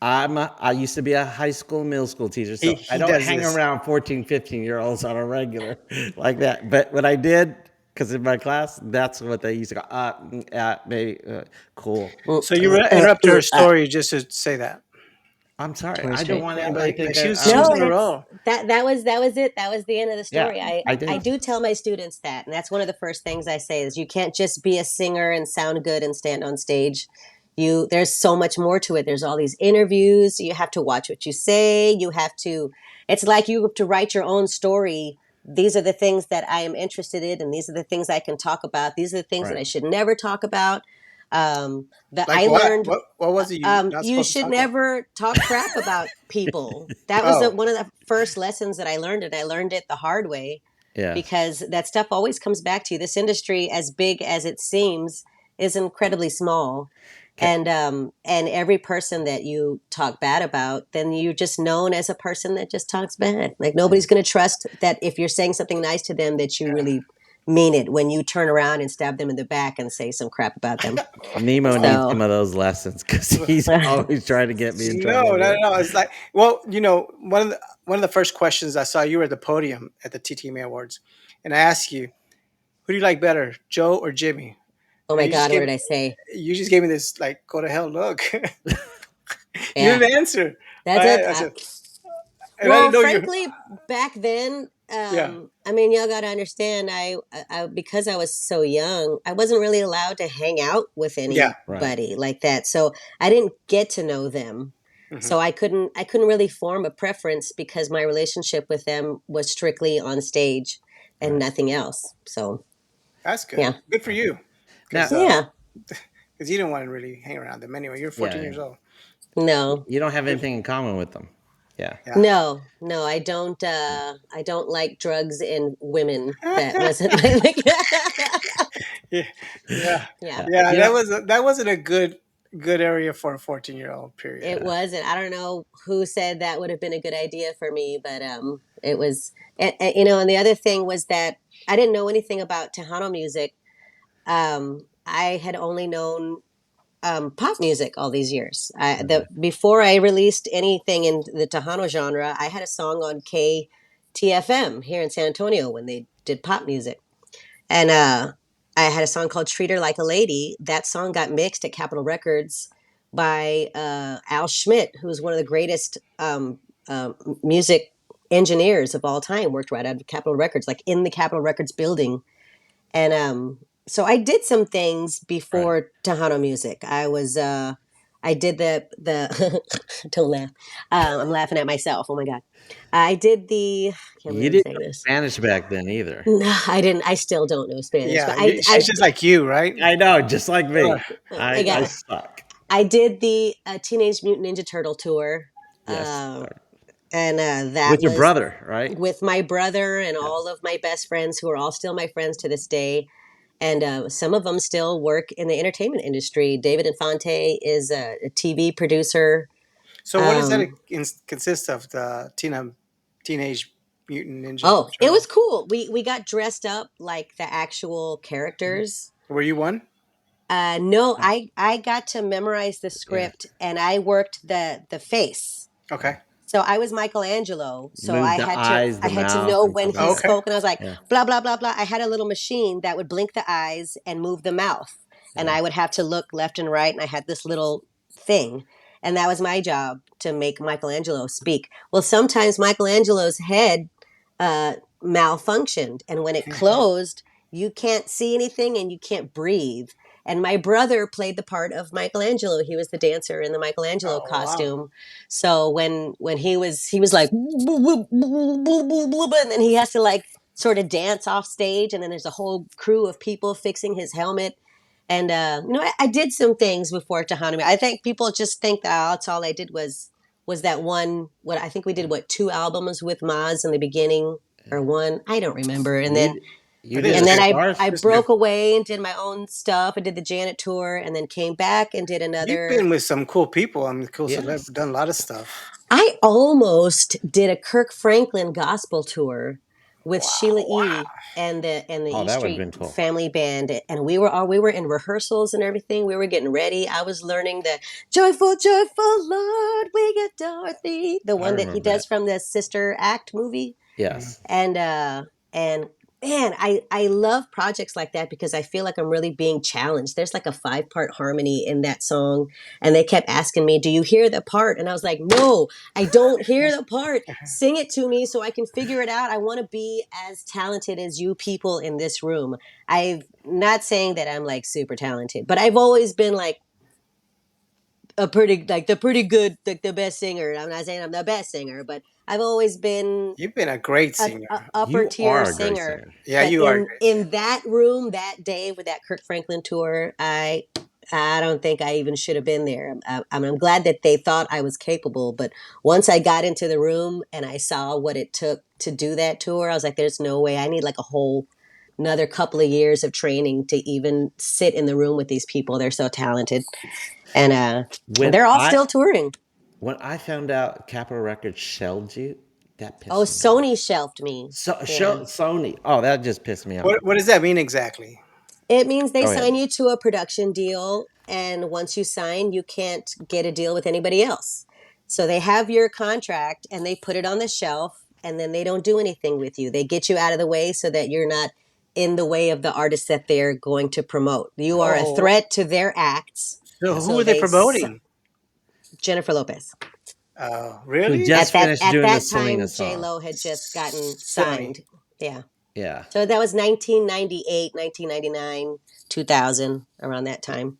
Speaker 1: I used to be a high school, middle school teacher,
Speaker 2: He
Speaker 1: so I
Speaker 2: he
Speaker 1: don't
Speaker 2: does
Speaker 1: hang
Speaker 2: this.
Speaker 1: around 14, 15-year-olds on a regular like that. But what I did, because in my class, that's what they used to go, maybe, cool.
Speaker 2: So you interrupt her story just to say that.
Speaker 1: I'm sorry.
Speaker 3: Toy
Speaker 1: I don't
Speaker 3: Story.
Speaker 1: want
Speaker 2: Yeah,
Speaker 1: anybody to think
Speaker 2: like she
Speaker 1: that
Speaker 2: was she was
Speaker 3: No,
Speaker 2: in a
Speaker 3: it's
Speaker 2: row.
Speaker 3: that was it. That was the end of the
Speaker 1: yeah,
Speaker 3: story.
Speaker 1: I
Speaker 3: I
Speaker 1: did.
Speaker 3: do tell my students that, and that's one of the first things I say is you can't just be a singer and sound good and stand on stage. There's so much more to it. There's all these interviews. You have to watch what you say. You have to. It's like you have to write your own story. These are the things that I am interested in, and these are the things I can talk about. These are the things that
Speaker 1: Right.
Speaker 3: I should never talk about. That
Speaker 2: Like
Speaker 3: I
Speaker 2: what?
Speaker 3: learned
Speaker 2: What was it you not
Speaker 3: you
Speaker 2: supposed to
Speaker 3: should
Speaker 2: talk about?
Speaker 3: never talk crap about people. That was
Speaker 2: Oh,
Speaker 3: one of the first lessons that I learned, and I learned it the hard way
Speaker 1: Yes.
Speaker 3: because that stuff always comes back to you. This industry, as big as it seems, is incredibly small.
Speaker 1: Okay.
Speaker 3: And every person that you talk bad about, then you're just known as a person that just talks bad. Like nobody's going to trust that if you're saying something nice to them that you
Speaker 2: yeah.
Speaker 3: really mean it when you turn around and stab them in the back and say some crap about them.
Speaker 1: Nemo needs
Speaker 3: So
Speaker 1: some of those lessons because he's always trying to get me in
Speaker 2: No,
Speaker 1: trouble
Speaker 2: no,
Speaker 1: here.
Speaker 2: no. It's like, well, one of the first questions I saw you were at the podium at the TTMA Awards, and I asked you, who do you like better, Joe or Jimmy?
Speaker 3: oh
Speaker 2: And
Speaker 3: my God, what did I say?
Speaker 2: you just gave me this like go to hell look. You
Speaker 3: Yeah,
Speaker 2: didn't answer.
Speaker 3: that's it.
Speaker 2: I said, and I
Speaker 3: Well,
Speaker 2: didn't know you.
Speaker 3: frankly, back then,
Speaker 2: Yeah,
Speaker 3: I mean, y'all got to understand, because I was so young, I wasn't really allowed to hang out with
Speaker 2: yeah.
Speaker 1: Right.
Speaker 3: anybody like that. So I didn't get to know them.
Speaker 2: Hmm.
Speaker 3: So I couldn't really form a preference because my relationship with them was strictly on stage and
Speaker 1: Right.
Speaker 3: nothing else. So
Speaker 2: That's good.
Speaker 3: yeah,
Speaker 2: Good for you, because
Speaker 1: Now,
Speaker 3: yeah,
Speaker 2: you didn't want to really hang around them anyway. You're 14
Speaker 1: yeah,
Speaker 2: years old.
Speaker 3: no.
Speaker 1: you don't have
Speaker 2: Good.
Speaker 1: anything in common with them. Yeah.
Speaker 2: Yeah.
Speaker 3: No, no, I don't. I don't like drugs and women. That wasn't my.
Speaker 2: Yeah, yeah,
Speaker 3: Yeah.
Speaker 1: Yeah.
Speaker 2: yeah.
Speaker 1: You
Speaker 2: That
Speaker 1: know,
Speaker 2: wasn't a good good area for a 14-year-old. Period.
Speaker 3: It
Speaker 1: Yeah.
Speaker 3: was, and I don't know who said that would have been a good idea for me, but it was. And the other thing was that I didn't know anything about Tejano music. I had only known pop music all these years. Before I released anything in the Tejano genre, I had a song on KTFM here in San Antonio when they did pop music, and I had a song called "Treat Her Like a Lady." That song got mixed at Capitol Records by Al Schmidt, who's one of the greatest music engineers of all time. Worked right out of Capitol Records, like in the Capitol Records building, and so I did some things
Speaker 1: Right.
Speaker 3: before Tejano music. I did the don't laugh. I'm laughing at myself. Oh my god. I did the I can't
Speaker 1: You
Speaker 3: believe I'm
Speaker 1: didn't
Speaker 3: saying
Speaker 1: know
Speaker 3: this.
Speaker 1: Spanish back then either.
Speaker 3: No, I didn't. I still don't know Spanish, but
Speaker 2: Yeah, she's just like you, right?
Speaker 1: I know, just like
Speaker 2: Uh,
Speaker 1: me.
Speaker 3: oh my
Speaker 1: I
Speaker 3: god,
Speaker 1: suck.
Speaker 3: I did the Teenage Mutant Ninja Turtle tour,
Speaker 1: Yes.
Speaker 3: uh, and that
Speaker 1: With your
Speaker 3: was
Speaker 1: brother, right?
Speaker 3: with my brother and all
Speaker 1: Yes.
Speaker 3: of my best friends who are all still my friends to this day. And some of them still work in the entertainment industry. David Infante is a TV producer.
Speaker 2: so what does that
Speaker 3: Um,
Speaker 2: consist of? The Teenage Mutant Ninja
Speaker 3: oh, it
Speaker 2: Turtle.
Speaker 3: was cool. We got dressed up like the actual characters.
Speaker 2: Were you one?
Speaker 3: No,
Speaker 1: Oh,
Speaker 3: I got to memorize the
Speaker 1: yeah.
Speaker 3: script and I worked the face.
Speaker 2: Okay.
Speaker 3: So I was Michelangelo. So
Speaker 1: Move the eyes,
Speaker 3: I
Speaker 1: the
Speaker 3: had to
Speaker 1: mouth,
Speaker 3: know
Speaker 1: and
Speaker 3: when
Speaker 1: stuff like
Speaker 3: he
Speaker 1: that.
Speaker 2: Okay.
Speaker 3: spoke, and I was like
Speaker 1: Yeah.
Speaker 3: blah blah blah blah. I had a little machine that would blink the eyes and move the mouth, and
Speaker 1: Yeah.
Speaker 3: I would have to look left and right, and I had this little thing, and that was my job to make Michelangelo speak. Well, sometimes Michelangelo's head malfunctioned, and when it closed, you can't see anything and you can't breathe. And my brother played the part of Michelangelo. He was the dancer in the Michelangelo
Speaker 2: Oh wow.
Speaker 3: costume. So when he was like, and then he has to like sort of dance off stage, and then there's a whole crew of people fixing his helmet. And I did some things before Tejano. I think people just think that that's all I did was that one. What I think we did, what, two albums with Maz in the beginning, or one, I don't remember. And then
Speaker 1: You
Speaker 2: I
Speaker 1: you
Speaker 2: think
Speaker 1: did
Speaker 2: it's
Speaker 1: a
Speaker 3: and then
Speaker 2: two.
Speaker 3: I
Speaker 1: star.
Speaker 2: It's two.
Speaker 3: broke away and did my own stuff. I did the Janet tour, and then came back and did
Speaker 2: You've
Speaker 3: another.
Speaker 2: been with some cool people. I mean, cool
Speaker 1: Yes.
Speaker 2: celeb. Done a lot of stuff.
Speaker 3: I almost did a Kirk Franklin gospel tour with Sheila
Speaker 2: Wow.
Speaker 3: E. and the
Speaker 1: Oh,
Speaker 3: E
Speaker 1: that would have
Speaker 3: Street
Speaker 1: been cool.
Speaker 3: Family Band, and we were in rehearsals and everything. We were getting ready. I was learning the "Joyful, Joyful Lord, we get Dorothy," the
Speaker 1: I
Speaker 3: one that he
Speaker 1: remember
Speaker 3: does
Speaker 1: that.
Speaker 3: from the Sister Act movie.
Speaker 2: Mhm.
Speaker 1: Yes.
Speaker 3: And man, I love projects like that because I feel like I'm really being challenged. There's like a 5-part harmony in that song, and they kept asking me, "Do you hear the part?" And I was like, "No, I don't hear the part. Sing it to me so I can figure it out. I want to be as talented as you people in this room." I'm not saying that I'm like super talented, but I've always been like a pretty like the pretty good, like the best singer. I'm not saying I'm the best singer, but I've always been
Speaker 2: You've been a great singer.
Speaker 3: a upper
Speaker 1: You
Speaker 3: tier
Speaker 1: are a great
Speaker 3: singer.
Speaker 1: singer.
Speaker 2: Yeah,
Speaker 3: But
Speaker 2: you are a great singer.
Speaker 3: in that room that day with that Kirk Franklin tour, I don't think I even should have been there. I'm glad that they thought I was capable, but once I got into the room and I saw what it took to do that tour, I was like, "There's no way. I need like a whole another couple of years of training to even sit in the room with these people. They're so talented, and
Speaker 1: When
Speaker 3: they're all
Speaker 1: I
Speaker 3: still touring."
Speaker 1: when I found out Capitol Records shelled you, that
Speaker 3: Oh,
Speaker 1: pissed me off.
Speaker 3: Sony shelved me.
Speaker 1: So
Speaker 3: Yeah.
Speaker 1: Sony. Oh, that just pissed me off.
Speaker 2: What does that mean exactly?
Speaker 3: It means they
Speaker 1: Go
Speaker 3: sign
Speaker 1: ahead.
Speaker 3: you to a production deal, and once you sign, you can't get a deal with anybody else. So they have your contract and they put it on the shelf, and then they don't do anything with you. They get you out of the way so that you're not in the way of the artists that they're going to promote. You are a
Speaker 2: Oh,
Speaker 3: threat to their acts.
Speaker 2: so who
Speaker 1: Yes.
Speaker 3: So
Speaker 2: are they promoting?
Speaker 3: Jennifer Lopez.
Speaker 1: Who
Speaker 2: Really?
Speaker 1: just finished
Speaker 3: At
Speaker 1: doing the
Speaker 3: that
Speaker 1: Selena
Speaker 3: time, J
Speaker 1: song.
Speaker 3: Lo had just gotten
Speaker 2: Sony.
Speaker 3: signed. Yeah.
Speaker 1: Yeah.
Speaker 3: So that was 1998, 1999, 2000, around that time.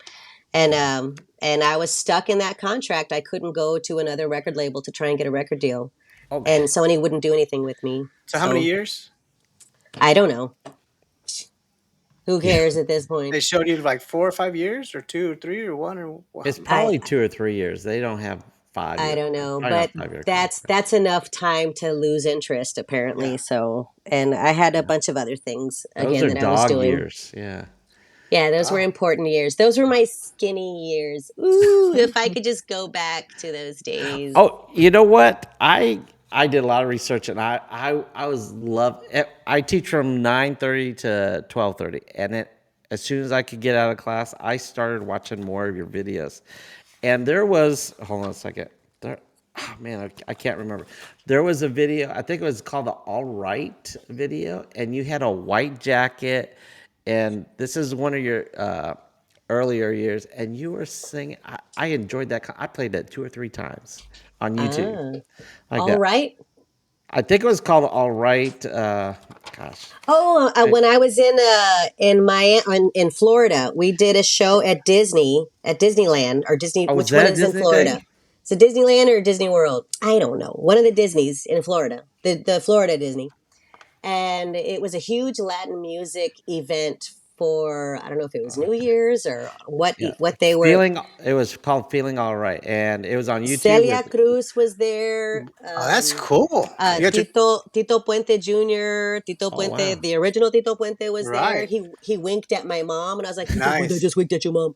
Speaker 1: Yeah.
Speaker 3: And I was stuck in that contract. I couldn't go to another record label to try and get a record deal, and
Speaker 1: Okay.
Speaker 3: Sony wouldn't do anything with me.
Speaker 2: So how many
Speaker 3: So
Speaker 2: years?
Speaker 3: I don't know. Who
Speaker 1: Yeah.
Speaker 3: cares at this point?
Speaker 2: They showed you like 4 or 5 years, or 2 or 3 or one, or
Speaker 1: It's
Speaker 3: I
Speaker 1: probably 2 or 3 years. They don't have 5 years.
Speaker 3: don't know,
Speaker 1: Probably not
Speaker 3: but
Speaker 1: 5 year
Speaker 3: that's
Speaker 1: contract.
Speaker 3: enough time to lose interest apparently.
Speaker 2: yeah.
Speaker 3: So, and I had a
Speaker 1: Yeah.
Speaker 3: bunch of other things
Speaker 1: Those
Speaker 3: again
Speaker 1: are
Speaker 3: that I was
Speaker 1: dog
Speaker 3: doing.
Speaker 1: years. Yeah.
Speaker 3: Yeah, those were
Speaker 2: Wow.
Speaker 3: important years. Those were my skinny years. Ooh, if I could just go back to those days.
Speaker 1: Oh, you know what? I did a lot of research, and I was love. I teach from 9:30 to 12:30, and as soon as I could get out of class, I started watching more of your videos. And there was, hold on a second. There, oh man, I can't remember. There was a video. I think it was called the All Right video, and you had a white jacket, and this is one of your earlier years, and you were singing. I enjoyed that. I played that 2 or 3 times on YouTube,
Speaker 3: Ah,
Speaker 1: like
Speaker 3: all
Speaker 1: that.
Speaker 3: right.
Speaker 1: I think it was called All Right. Gosh,
Speaker 3: Oh,
Speaker 1: I,
Speaker 3: when I was in Florida, we did a show at Disneyland or Disney.
Speaker 1: oh, was
Speaker 3: Which one
Speaker 1: that a
Speaker 3: is in
Speaker 1: Disney thing?
Speaker 3: Florida? Is it Disneyland or Disney World? I don't know. One of the Disneys in Florida, the Florida Disney, and it was a huge Latin music event for I don't know if it was New
Speaker 1: Okay.
Speaker 3: Year's or
Speaker 1: Yeah,
Speaker 3: what they were.
Speaker 1: feeling. It was called Feeling All Right, and it was on YouTube
Speaker 3: Celia
Speaker 1: with.
Speaker 3: Cruz was there.
Speaker 2: Oh, that's cool. You got your
Speaker 3: Tito Puente Jr., Tito
Speaker 1: Oh
Speaker 3: Puente,
Speaker 1: wow.
Speaker 3: the original Tito Puente was there.
Speaker 2: right.
Speaker 3: He winked at my mom, and I was like, Tito Puente
Speaker 2: Nice.
Speaker 3: just winked at your mom.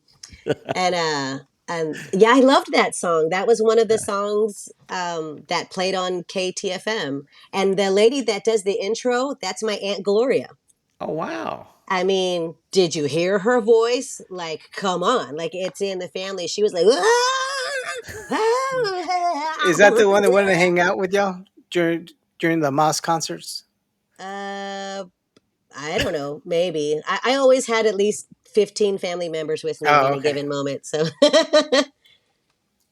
Speaker 3: And yeah, I loved that song. That was one of the
Speaker 1: Yeah.
Speaker 3: songs that played on KTFM. And the lady that does the intro, that's my Aunt Gloria.
Speaker 1: Oh wow.
Speaker 3: I mean, did you hear her voice? Like, come on, like it's in the family. She was like,
Speaker 2: Is that the one that wanted to hang out with y'all during the Moss concerts?
Speaker 3: uh, I don't know, maybe. I always had at least 15 family members with me at
Speaker 2: Oh,
Speaker 3: any
Speaker 2: okay.
Speaker 3: given moment. So,
Speaker 2: Of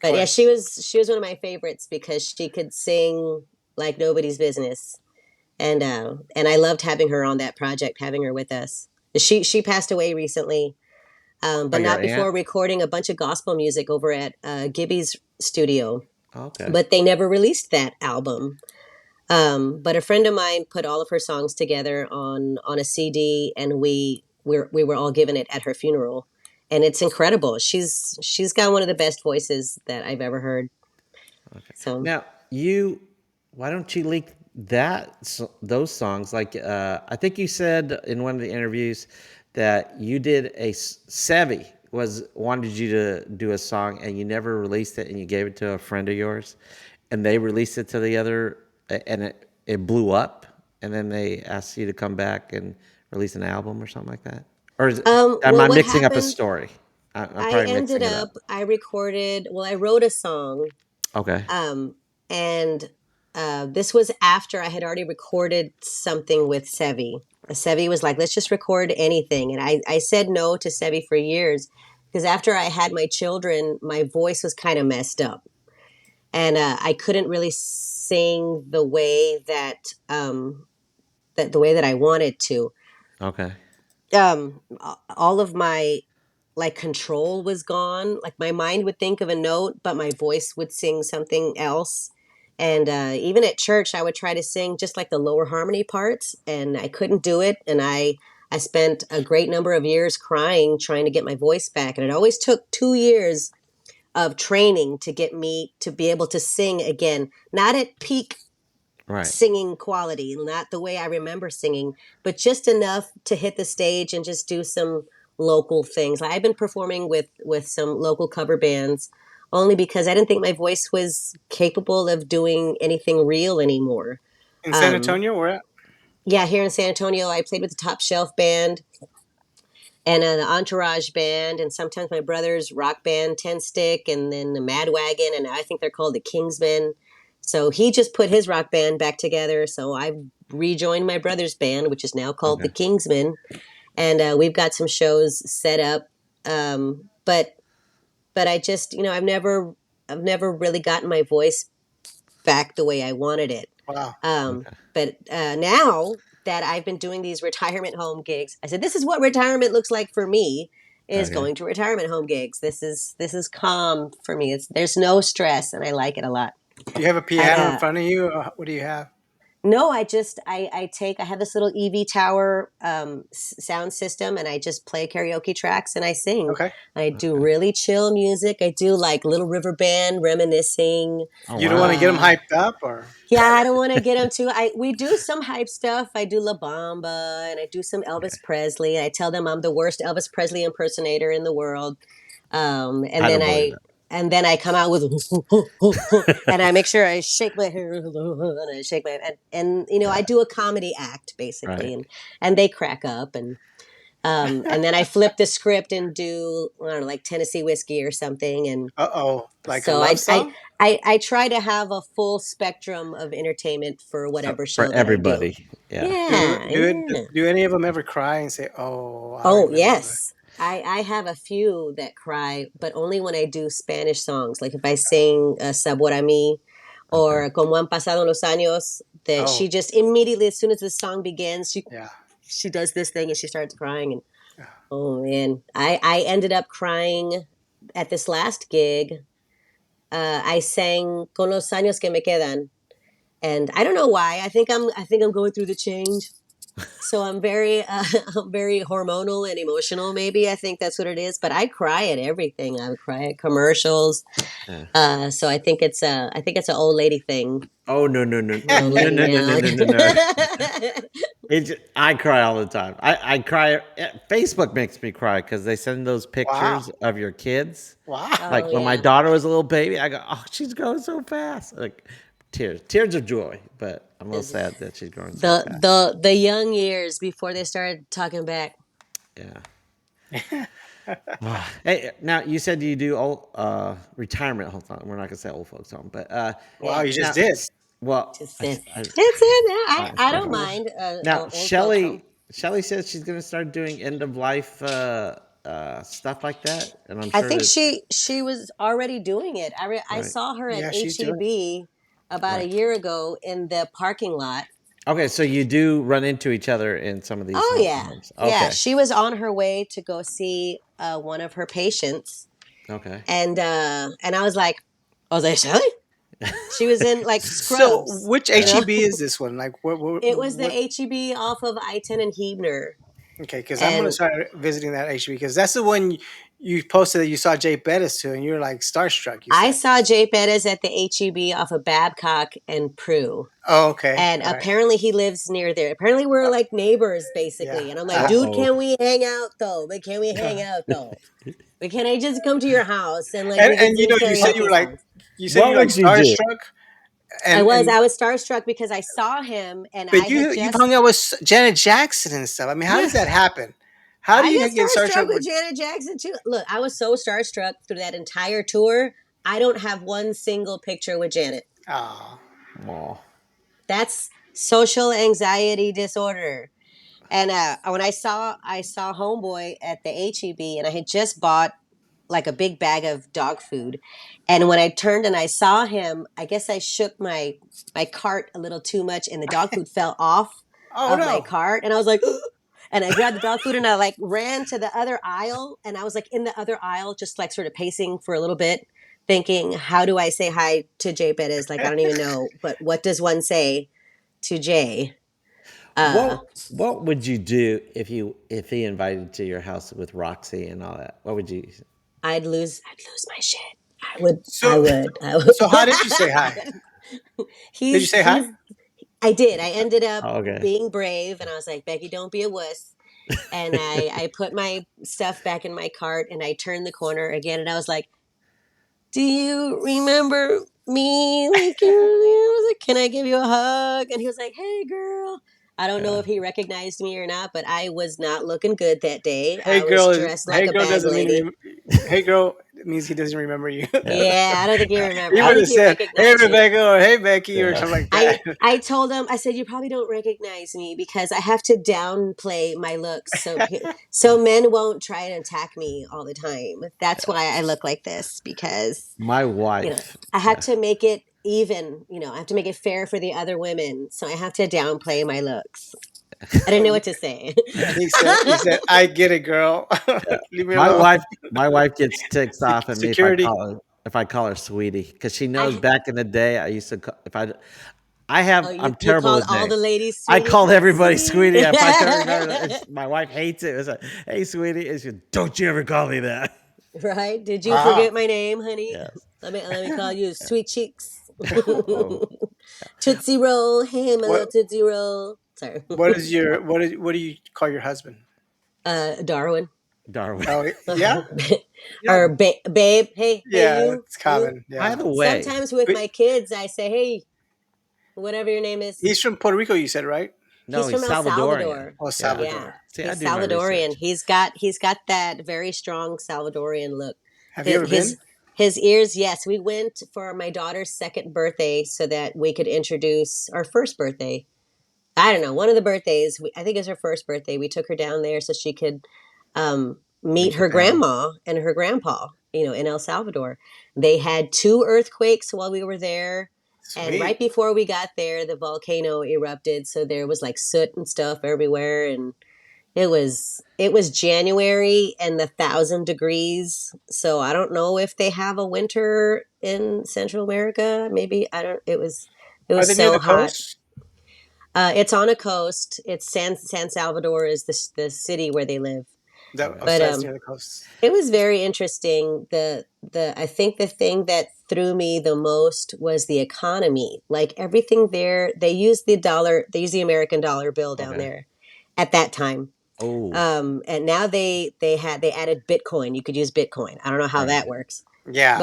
Speaker 3: but yeah,
Speaker 2: course.
Speaker 3: she was one of my favorites because she could sing like nobody's business, and I loved having her on that project, having her with us. She passed away recently,
Speaker 1: Oh,
Speaker 3: but
Speaker 1: your
Speaker 3: not
Speaker 1: aunt.
Speaker 3: before recording a bunch of gospel music over at Gibby's studio.
Speaker 1: Okay.
Speaker 3: But they never released that album. But a friend of mine put all of her songs together on a CD, and we were all given it at her funeral, and it's incredible. She's got one of the best voices that I've ever heard.
Speaker 1: Okay.
Speaker 3: So,
Speaker 1: Now why don't you leak those songs? Like I think you said in one of the interviews that you did Sevi was wanted you to do a song and you never released it and you gave it to a friend of yours, and they released it to the other and it blew up, and then they asked you to come back and release an album or something like that. Or am
Speaker 3: well,
Speaker 1: I
Speaker 3: what
Speaker 1: mixing up a
Speaker 3: happened?
Speaker 1: story? I'm probably mixing it up.
Speaker 3: I recorded. Well, I wrote a song,
Speaker 1: Okay.
Speaker 3: um, and this was after I had already recorded something with Sevi. Sevi was like, let's just record anything. And I said no to Sevi for years because after I had my children, my voice was kind of messed up. And I couldn't really sing the way that I wanted to.
Speaker 1: Okay.
Speaker 3: All of my like control was gone. Like my mind would think of a note, but my voice would sing something else. And even at church, I would try to sing just like the lower harmony parts, and I couldn't do it. And I spent a great number of years crying, trying to get my voice back. And it always took 2 years of training to get me to be able to sing again, not at peak
Speaker 1: Right.
Speaker 3: singing quality, not the way I remember singing, but just enough to hit the stage and just do some local things. I've been performing with some local cover bands only because I didn't think my voice was capable of doing anything real anymore.
Speaker 2: In San
Speaker 3: Um,
Speaker 2: Antonio, where at?
Speaker 3: yeah, here in San Antonio, I played with the Top Shelf Band and the Entourage Band, and sometimes my brother's rock band, Ten Stick, and then the Mad Wagon, and I think they're called the Kingsmen. So he just put his rock band back together. So I've rejoined my brother's band, which is now called the
Speaker 1: Okay.
Speaker 3: Kingsmen, and we've got some shows set up. But I just I've never really gotten my voice back the way I wanted it.
Speaker 2: Wow.
Speaker 1: Okay.
Speaker 3: But now that I've been doing these retirement home gigs, I said this is what retirement looks like for me. Is
Speaker 1: Okay.
Speaker 3: going to retirement home gigs. This is calm for me. It's there's no stress, and I like it a lot.
Speaker 2: Do you have a
Speaker 3: And
Speaker 2: piano in front of you? What do you have?
Speaker 3: No, I have this little EV tower sound system, and I just play karaoke tracks and I sing.
Speaker 2: Okay.
Speaker 3: I do
Speaker 1: Okay.
Speaker 3: really chill music. I do like Little River Band, reminiscing.
Speaker 1: Oh,
Speaker 2: You don't want to
Speaker 1: wow.
Speaker 2: get them
Speaker 3: Uh,
Speaker 2: hyped up, or
Speaker 3: yeah, I don't want to get into. I We do some hype stuff. I do La Bamba and I do some
Speaker 1: Okay.
Speaker 3: Elvis Presley. I tell them I'm the worst Elvis Presley impersonator in the world. And
Speaker 1: I
Speaker 3: then
Speaker 1: don't believe it.
Speaker 3: I come out with and I make sure I shake my hair and I shake my and I
Speaker 1: Yeah.
Speaker 3: do a comedy act basically,
Speaker 1: Right.
Speaker 3: and they crack up, and then I flip the script and do, I don't know, like Tennessee whiskey or something. And
Speaker 2: uh-oh, like a
Speaker 3: so
Speaker 2: love song?
Speaker 3: I try to have a full spectrum of entertainment for whatever
Speaker 1: For
Speaker 3: show that I do.
Speaker 1: everybody. Yeah.
Speaker 2: Do
Speaker 3: Yeah,
Speaker 2: do it
Speaker 3: yeah.
Speaker 2: do any of them ever cry and say, "Oh, I
Speaker 3: Oh,
Speaker 2: remember"?
Speaker 3: yes. I have a few that cry, but only when I do Spanish songs. Like if I sing Sabor a mí
Speaker 1: Okay.
Speaker 3: or Como han pasado los años, that
Speaker 2: Oh,
Speaker 3: she just immediately, as soon as the song begins,
Speaker 2: yeah.
Speaker 3: she does this thing and she starts crying. And
Speaker 2: Yeah.
Speaker 3: oh man, I ended up crying at this last gig. I sang Con los años que me quedan, and I don't know why. I think I'm going through the change. So I'm very I'm very hormonal and emotional. Maybe I think that's what it is. But I cry at everything. I would cry at commercials.
Speaker 1: Yeah.
Speaker 3: So I think it's an old lady thing.
Speaker 1: Oh, no, no, no,
Speaker 3: An old
Speaker 1: no,
Speaker 3: lady
Speaker 1: no, no, no,
Speaker 3: now.
Speaker 1: no, no, no. I cry all the time. I cry. Facebook makes me cry because they send those
Speaker 2: Wow.
Speaker 1: pictures of your kids.
Speaker 2: Wow.
Speaker 3: Oh
Speaker 1: Like when my
Speaker 3: yeah.
Speaker 1: daughter was a little baby, I go, "Oh, she's growing so fast!" Like tears of joy. But I'm a little sad that she's growing so fast.
Speaker 3: The young years before they started talking back.
Speaker 1: Yeah. Hey, now you said you do old retirement home. We're not gonna say old folks home, but
Speaker 2: Wow,
Speaker 3: Yeah.
Speaker 2: you just
Speaker 1: now,
Speaker 2: did.
Speaker 1: well,
Speaker 3: Just it.
Speaker 1: I,
Speaker 3: It's in there.
Speaker 1: I,
Speaker 3: I
Speaker 1: I,
Speaker 3: don't mind
Speaker 1: now
Speaker 3: old folks home.
Speaker 1: Shelly says she's gonna start doing end of life stuff like that, and I'm
Speaker 3: I
Speaker 1: sure
Speaker 3: think
Speaker 1: that
Speaker 3: she was already doing it. I
Speaker 1: right,
Speaker 3: saw her at
Speaker 2: Yeah, she's doing it.
Speaker 3: HEB about a
Speaker 1: right.
Speaker 3: year ago in the parking lot.
Speaker 1: Okay, so you do run into each other in some of these
Speaker 3: Oh yeah,
Speaker 1: homes.
Speaker 3: yeah.
Speaker 1: Okay,
Speaker 3: She was on her way to go see one of her patients,
Speaker 1: okay.
Speaker 3: and I was like, Shelly. She was in like
Speaker 2: So,
Speaker 3: scrubs,
Speaker 2: which
Speaker 3: you know.
Speaker 2: HEB is this one? Like, what? What?
Speaker 3: It was the
Speaker 2: what
Speaker 3: HEB off of I-10 and Hebner,
Speaker 2: Okay, because I'm gonna
Speaker 3: and
Speaker 2: start visiting that HEB because that's the one you posted that you saw Jay Bettis to, and you're like starstruck. You
Speaker 3: I
Speaker 2: said,
Speaker 3: saw Jay Bettis at the HEB off of Babcock and Prue.
Speaker 2: "Oh, okay,
Speaker 3: And
Speaker 2: all right,
Speaker 3: apparently he lives near there. Apparently we're like neighbors
Speaker 2: yeah."
Speaker 3: basically. And I'm like, dude, can we hang out though? But can we hang out though? But can I just come to your house and like we can
Speaker 2: And
Speaker 3: sing
Speaker 2: you
Speaker 3: karaoke
Speaker 2: were like,
Speaker 3: songs?
Speaker 1: What would you do?
Speaker 2: starstruck,
Speaker 3: I
Speaker 2: and
Speaker 3: was
Speaker 2: and
Speaker 3: I was starstruck because I saw him and I
Speaker 2: but
Speaker 3: had
Speaker 2: you've
Speaker 3: just
Speaker 2: hung out with Janet Jackson and stuff. I mean, how
Speaker 3: yeah.
Speaker 2: does that happen? How do
Speaker 3: I
Speaker 2: you
Speaker 3: get
Speaker 2: get
Speaker 3: starstruck
Speaker 2: starstruck
Speaker 3: with
Speaker 2: with?
Speaker 3: Janet Jackson too. Look, I was so starstruck through that entire tour. I don't have one single picture with Janet.
Speaker 2: Oh,
Speaker 1: Oh,
Speaker 3: That's social anxiety disorder. And when I saw Homeboy at the HEB, and I had just bought like a big bag of dog food, and when I turned and I saw him, I guess I shook my cart a little too much, and the dog food fell off
Speaker 2: oh
Speaker 3: of my
Speaker 2: no!
Speaker 3: cart, and I was like, and I grabbed the dog food and I like ran to the other aisle, and I was like in the other aisle, just like sort of pacing for a little bit, thinking, how do I say hi to Jay Bettis? Like I don't even know, but what does one say to Jay? Uh,
Speaker 1: what would you do if he invited you to your house with Roxy and all that? What would you?
Speaker 3: I'd lose my shit. I would, I
Speaker 2: So,
Speaker 3: would, I
Speaker 2: so how did you say hi?
Speaker 3: would.
Speaker 2: Did you
Speaker 3: he's
Speaker 2: say hi?
Speaker 3: he's I did. I ended up
Speaker 1: Oh, okay.
Speaker 3: being brave and I was like, Becky, don't be a wuss. And I put my stuff back in my cart and I turned the corner again and I was like, do you remember me? Like, I was like, can I give you a hug? And he was like, hey, girl. I don't know
Speaker 1: Yeah.
Speaker 3: if he recognized me or not, but I was not looking good that day. I was dressed like
Speaker 2: Hey
Speaker 3: a
Speaker 2: girl
Speaker 3: bag
Speaker 2: doesn't
Speaker 3: lady.
Speaker 2: hey girl means he doesn't remember you.
Speaker 1: Yeah.
Speaker 3: Yeah, I don't think he remember.
Speaker 2: He
Speaker 3: I don't
Speaker 2: would
Speaker 3: think
Speaker 2: have
Speaker 3: he
Speaker 2: said, "Hey
Speaker 3: recognized me.
Speaker 2: Rebecca" or "Hey Becky" or
Speaker 1: Yeah.
Speaker 2: something like
Speaker 3: I
Speaker 2: that.
Speaker 3: I told him, I said, you probably don't recognize me because I have to downplay my looks so men won't try and attack me all the time. That's why I look like this because
Speaker 1: My
Speaker 3: you know
Speaker 1: wife.
Speaker 3: I have
Speaker 1: Yeah.
Speaker 3: to make it even. I have to make it fair for the other women, so I have to downplay my looks. I didn't know what to say.
Speaker 2: He said, "I get it, girl. Leave me
Speaker 1: My
Speaker 2: alone."
Speaker 1: wife my wife gets ticked off at me
Speaker 2: Security.
Speaker 1: if I call her sweetie because she knows
Speaker 3: I
Speaker 1: back in the day I used to call, if I
Speaker 3: Oh,
Speaker 1: I'm
Speaker 3: you
Speaker 1: terrible
Speaker 3: called
Speaker 1: with
Speaker 3: all the
Speaker 1: names.
Speaker 3: ladies
Speaker 1: I
Speaker 3: sweet,
Speaker 1: called everybody
Speaker 3: sweet.
Speaker 1: sweetie. If I can't remember that, my wife hates it. It's like, hey, sweetie. And she goes, don't you ever call me that.
Speaker 3: Right? Did you
Speaker 2: Wow.
Speaker 3: forget my name, honey?
Speaker 1: Yes.
Speaker 3: Let me call you Sweet Cheeks.
Speaker 1: Oh,
Speaker 3: Tootsie Roll. Hey, my little
Speaker 2: What
Speaker 3: Tootsie Roll. Sorry.
Speaker 2: what do you call your husband?
Speaker 3: Darwin.
Speaker 1: Darwin.
Speaker 2: Oh yeah, yeah,
Speaker 3: Or babe. Hey,
Speaker 2: yeah. It's
Speaker 3: you.
Speaker 2: common.
Speaker 1: By
Speaker 2: Yeah.
Speaker 1: the way,
Speaker 3: Sometimes with
Speaker 2: But
Speaker 3: my kids, I say, hey, whatever your name is.
Speaker 2: he's from Puerto Rico. You said right?
Speaker 1: no,
Speaker 3: He's
Speaker 1: he's
Speaker 3: from El
Speaker 1: Salvadorian.
Speaker 3: Salvador.
Speaker 2: Oh,
Speaker 1: Yeah.
Speaker 3: Yeah,
Speaker 2: Salvador.
Speaker 1: See, I
Speaker 3: he's
Speaker 1: do my
Speaker 3: Salvadorian.
Speaker 1: research.
Speaker 3: He's got that very strong Salvadorian look.
Speaker 2: Have you
Speaker 3: His
Speaker 2: ever
Speaker 3: his
Speaker 2: been?
Speaker 3: his ears. Yes, we went for my daughter's second birthday so that we could introduce our first birthday. I don't know, one of the birthdays. I think it was her first birthday. We took her down there so she could meet
Speaker 1: Meet the
Speaker 3: her
Speaker 1: family.
Speaker 3: grandma and her grandpa. In El Salvador, they had two earthquakes while we were there. And right
Speaker 2: Sweet.
Speaker 3: before we got there, the volcano erupted, so there was like soot and stuff everywhere, and it was January and 1,000 degrees. So I don't know if they have a winter in Central America. Maybe I don't. It
Speaker 2: Are
Speaker 3: was
Speaker 2: they near
Speaker 3: so
Speaker 2: the
Speaker 3: hot.
Speaker 2: coast?
Speaker 3: It's on a coast. It's San Salvador is the city where they live.
Speaker 2: That
Speaker 1: Okay.
Speaker 3: But
Speaker 2: so that's near the coast.
Speaker 3: it was very interesting. The I think the thing that threw me the most was the economy. Like everything there, they use the dollar. They use the American dollar bill down
Speaker 1: Okay.
Speaker 3: there at that time.
Speaker 1: Oh,
Speaker 3: And now they added Bitcoin. You could use Bitcoin. I don't know how
Speaker 1: right.
Speaker 3: that works,
Speaker 2: Yeah.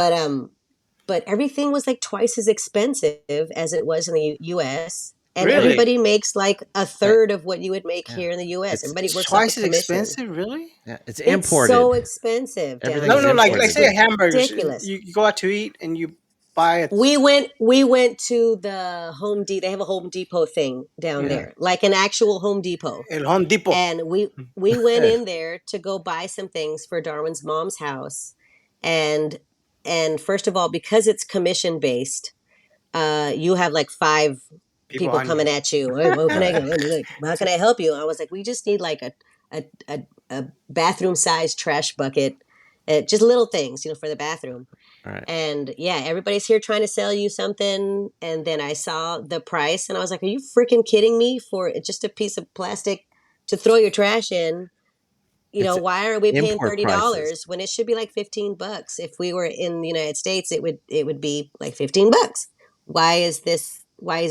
Speaker 3: but everything was like twice as expensive as it was in the U.S. And
Speaker 2: Really?
Speaker 3: everybody makes like a
Speaker 1: But
Speaker 3: third of what you would make
Speaker 1: yeah,
Speaker 3: here in the U.S.
Speaker 1: it's
Speaker 3: Everybody
Speaker 2: It's
Speaker 3: works off a
Speaker 2: twice as
Speaker 3: commission.
Speaker 2: expensive. Really?
Speaker 1: yeah, it's
Speaker 3: It's
Speaker 1: imported.
Speaker 3: so expensive down
Speaker 1: Everything
Speaker 2: No,
Speaker 1: is
Speaker 2: no.
Speaker 3: there.
Speaker 2: Like
Speaker 3: It's
Speaker 1: imported
Speaker 2: say
Speaker 1: now.
Speaker 2: a hamburger.
Speaker 3: ridiculous.
Speaker 2: You go out to eat and you buy a
Speaker 3: We went to the Home Depot. They have a Home Depot thing down
Speaker 2: yeah,
Speaker 3: there, like an actual Home Depot.
Speaker 2: El Home Depot.
Speaker 3: And we went in there to go buy some things for Darwin's mom's house. And first of all, because it's commission based, you have like five
Speaker 2: People
Speaker 3: people
Speaker 2: on you.
Speaker 3: coming at you. Hey, well, can I
Speaker 1: Right.
Speaker 3: go? Like, how can I help you? I was like, we just need like a bathroom size trash bucket, just little things, for the bathroom.
Speaker 1: Right.
Speaker 3: And yeah, everybody's here trying to sell you something. And then I saw the price and I was like, are you freaking kidding me for just a piece of plastic to throw your trash in?
Speaker 1: It's
Speaker 3: Why are we paying
Speaker 1: import prices.
Speaker 3: $30 when it should be like $15? If we were in the United States, it would be like $15. Why is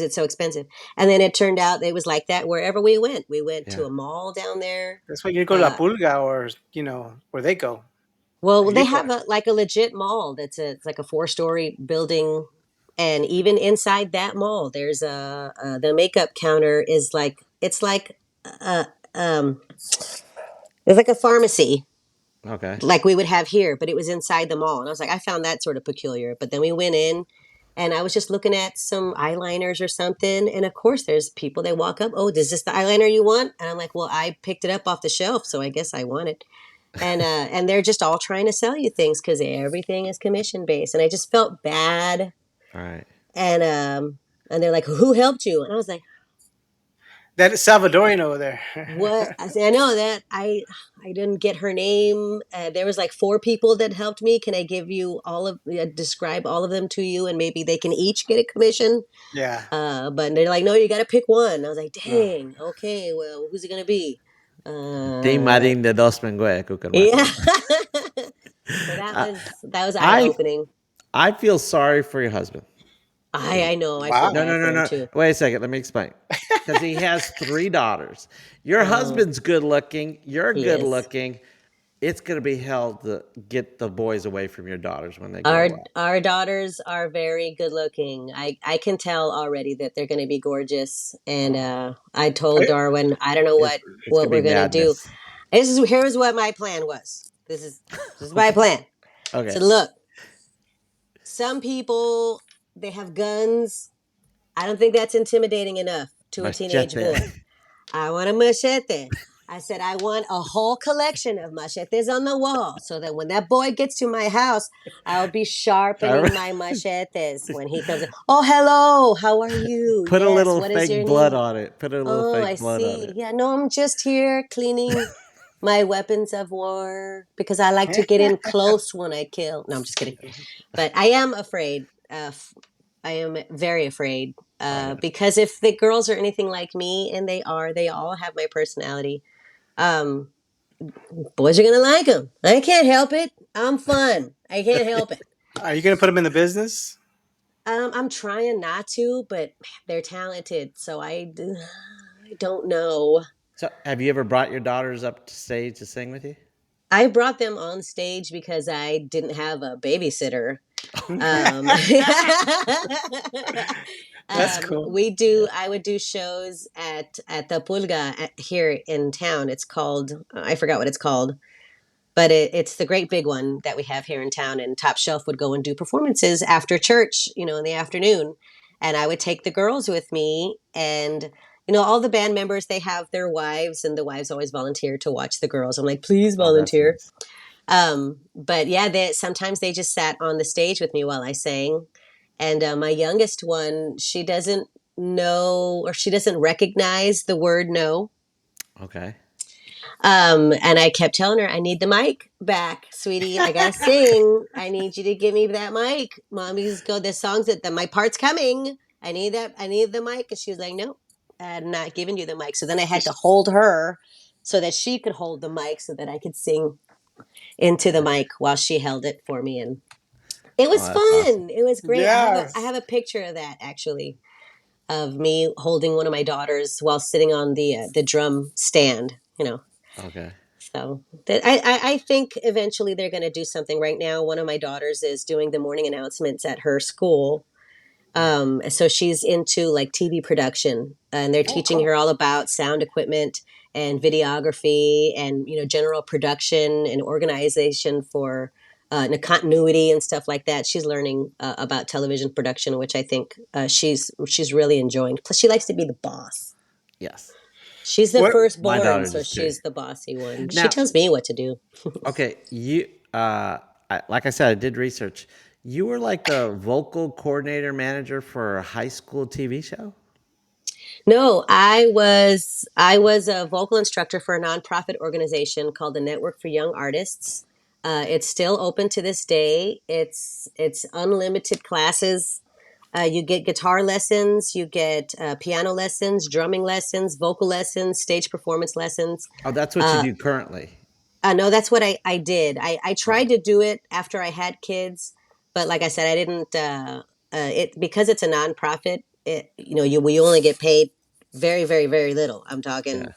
Speaker 3: it so expensive? And then it turned out it was like that wherever we went. We went to
Speaker 1: Yeah.
Speaker 3: a mall down there.
Speaker 2: That's why you go to La
Speaker 3: Uh,
Speaker 2: Pulga or where they go.
Speaker 3: well, they
Speaker 2: You're
Speaker 3: have a legit mall it's like a 4-story building, and even inside that mall, there's the makeup counter is like uh, um it's like a pharmacy
Speaker 1: Okay.
Speaker 3: like we would have here, but it was inside the mall. And I was like, I found that sort of peculiar. But then we went in and I was just looking at some eyeliners or something. And of course, there's people that walk up, oh, is this the eyeliner you want? And I'm like, well, I picked it up off the shelf, so I guess I want it. And they're just all trying to sell you things because everything is commission based. And I just felt bad.
Speaker 1: All right.
Speaker 3: And they're like, who helped you? And I was like,
Speaker 2: that Salvadorian over there.
Speaker 3: what? I said, I know that I didn't get her name. There was like 4 people that helped me. Can I give you describe all of them to you, and maybe they can each get a commission?
Speaker 2: Yeah.
Speaker 3: But they're like, no, you got to pick one. I was like,
Speaker 2: No.
Speaker 3: dang, okay, well, who's it gonna be?
Speaker 1: Di
Speaker 3: Uh,
Speaker 1: maring de dos mengwe
Speaker 3: yeah.
Speaker 1: kukunwari.
Speaker 3: So that
Speaker 1: I
Speaker 3: was that was eye
Speaker 1: I
Speaker 3: opening.
Speaker 1: I feel sorry for your husband.
Speaker 3: I know. I feel
Speaker 2: Wow.
Speaker 1: No,
Speaker 3: bad
Speaker 1: no, no,
Speaker 3: for him
Speaker 1: no.
Speaker 3: too.
Speaker 1: Wait a second. Let me explain. Because he has 3 daughters. Your
Speaker 3: Oh,
Speaker 1: husband's good looking. You're
Speaker 3: he
Speaker 1: good
Speaker 3: is.
Speaker 1: looking. It's going to be hell to get the boys away from your daughters when they
Speaker 3: Our
Speaker 1: grow up.
Speaker 3: our daughters are very good looking. I can tell already that they're going to be gorgeous. And I told
Speaker 2: I-
Speaker 3: Darwin, I don't know
Speaker 1: It's it's
Speaker 3: what
Speaker 1: going to
Speaker 3: we're
Speaker 1: be
Speaker 3: going to do.
Speaker 1: madness.
Speaker 3: Here's what my plan was. This is my
Speaker 1: Okay.
Speaker 3: plan.
Speaker 1: Okay.
Speaker 3: So look, some people they have guns. I don't think that's intimidating enough to a teenage
Speaker 1: Machete.
Speaker 3: boy. I want a machete. I said, I want a whole collection of machetes on the wall so that when that boy gets to my house, I'll be sharpening my machetes when he comes in. Oh, hello. How are you?
Speaker 1: Put a
Speaker 3: Yes.
Speaker 1: little
Speaker 3: What is
Speaker 1: fake
Speaker 3: your
Speaker 1: blood
Speaker 3: name?
Speaker 1: on it. Put a little
Speaker 3: Oh, I
Speaker 1: fake blood on
Speaker 3: see.
Speaker 1: it.
Speaker 3: Yeah, no, I'm just here cleaning my weapons of war because I like to get in close when I kill. No, I'm just kidding. But I am afraid. I am very afraid
Speaker 1: Right.
Speaker 3: Because if the girls are anything like me, and they are, they all have my personality. Um, Boys are gonna like them. I can't help it. I'm fun. I can't help it.
Speaker 2: Are you gonna put them in the business?
Speaker 3: I'm trying not to, but they're talented, so I don't know.
Speaker 1: So, have you ever brought your daughters up to stage to sing with you?
Speaker 3: I brought them on stage because I didn't have a babysitter. Um,
Speaker 2: That's cool.
Speaker 3: we do.
Speaker 1: Yeah.
Speaker 3: I would do shows at the Pulga here in town. It's called. I forgot what it's called, but it's the great big one that we have here in town. And Top Shelf would go and do performances after church, in the afternoon, and I would take the girls with me. And all the band members, they have their wives, and the wives always volunteer to watch the girls. I'm like, please
Speaker 1: Oh, that's
Speaker 3: volunteer.
Speaker 1: nice.
Speaker 3: But yeah, sometimes they just sat on the stage with me while I sang. And my youngest one, she doesn't know, or she doesn't recognize the word no.
Speaker 1: Okay.
Speaker 3: And I kept telling her, I need the mic back, sweetie. I gotta sing. I need you to give me that mic. Mommy's go. The songs my part's coming. I need that. I need the mic. And she was like, no, I'm not giving you the mic. So then I had to hold her so that she could hold the mic so that I could sing into the mic while she held it for me. And it
Speaker 1: Oh,
Speaker 3: was
Speaker 1: that's awesome.
Speaker 3: fun. It was great. I have
Speaker 2: Yeah.
Speaker 3: I have a picture of that, actually, of me holding one of my daughters while sitting on the drum stand.
Speaker 1: Okay.
Speaker 3: So I think eventually they're going to do something. Right now, one of my daughters is doing the morning announcements at her school. So she's into like TV production, and they're
Speaker 2: Oh,
Speaker 3: teaching
Speaker 2: cool.
Speaker 3: her all about sound equipment and videography, and general production and organization for the continuity and stuff like that. She's learning about television production, which I think she's really enjoying. Plus, she likes to be the boss.
Speaker 1: Yes.
Speaker 3: She's the
Speaker 2: What?
Speaker 1: My
Speaker 3: firstborn,
Speaker 1: daughter
Speaker 3: so
Speaker 1: does too.
Speaker 3: she's the bossy one. She
Speaker 1: Now,
Speaker 3: tells me what to do.
Speaker 1: okay, like I said, I did research. You were like the vocal coordinator manager for a high school TV show?
Speaker 3: No, I was a vocal instructor for a nonprofit organization called the Network for Young Artists. It's still open to this day. It's unlimited classes. You get guitar lessons, you get piano lessons, drumming lessons, vocal lessons, stage performance lessons.
Speaker 1: Oh, that's what you
Speaker 3: Uh,
Speaker 1: do currently.
Speaker 3: no, that's what I did. I
Speaker 1: Oh,
Speaker 3: tried to do it after I had kids, but like I said, I didn't. It because it's a nonprofit. We only get paid very, very, very little. I'm talking
Speaker 1: yeah.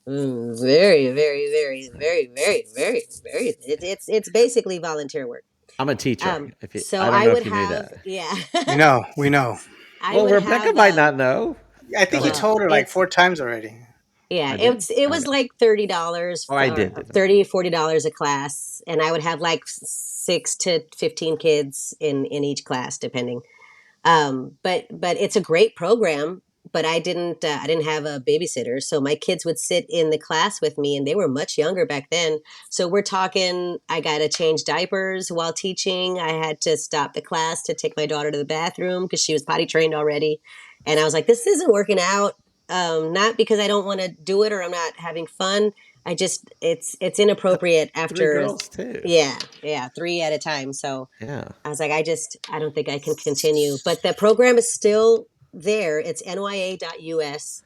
Speaker 3: very, very, very, very, very, very, very. It's basically volunteer work.
Speaker 1: I'm a teacher. If you,
Speaker 3: So
Speaker 1: I don't
Speaker 3: I
Speaker 1: know
Speaker 3: would
Speaker 1: if you knew
Speaker 3: have,
Speaker 1: that.
Speaker 3: yeah,
Speaker 2: We know. We know.
Speaker 3: I
Speaker 1: Well,
Speaker 3: would
Speaker 1: Rebecca
Speaker 3: have.
Speaker 1: might not know.
Speaker 2: I
Speaker 1: Go
Speaker 2: think you
Speaker 1: ahead.
Speaker 3: Well,
Speaker 2: told her like
Speaker 3: it's
Speaker 2: 4 times already.
Speaker 3: Yeah,
Speaker 1: I
Speaker 3: it
Speaker 1: did.
Speaker 3: was it was
Speaker 1: Okay.
Speaker 3: like $30
Speaker 1: Oh, I
Speaker 3: or
Speaker 1: did. Didn't
Speaker 3: $30-$40 a class, and I would have like 6 to 15 kids in each class, depending. But it's a great program. But I didn't have a babysitter, so my kids would sit in the class with me, and they were much younger back then. So we're talking, I got to change diapers while teaching. I had to stop the class to take my daughter to the bathroom because she was potty trained already, and I was like, this isn't working out. Not because I don't want to do it or I'm not having fun. I just it's
Speaker 1: I?
Speaker 3: inappropriate
Speaker 1: Three
Speaker 3: after,
Speaker 1: girls too.
Speaker 3: yeah, three at a time. So
Speaker 1: Yeah.
Speaker 3: I was like, I don't think I can continue. But the program is still there. It's nya.us.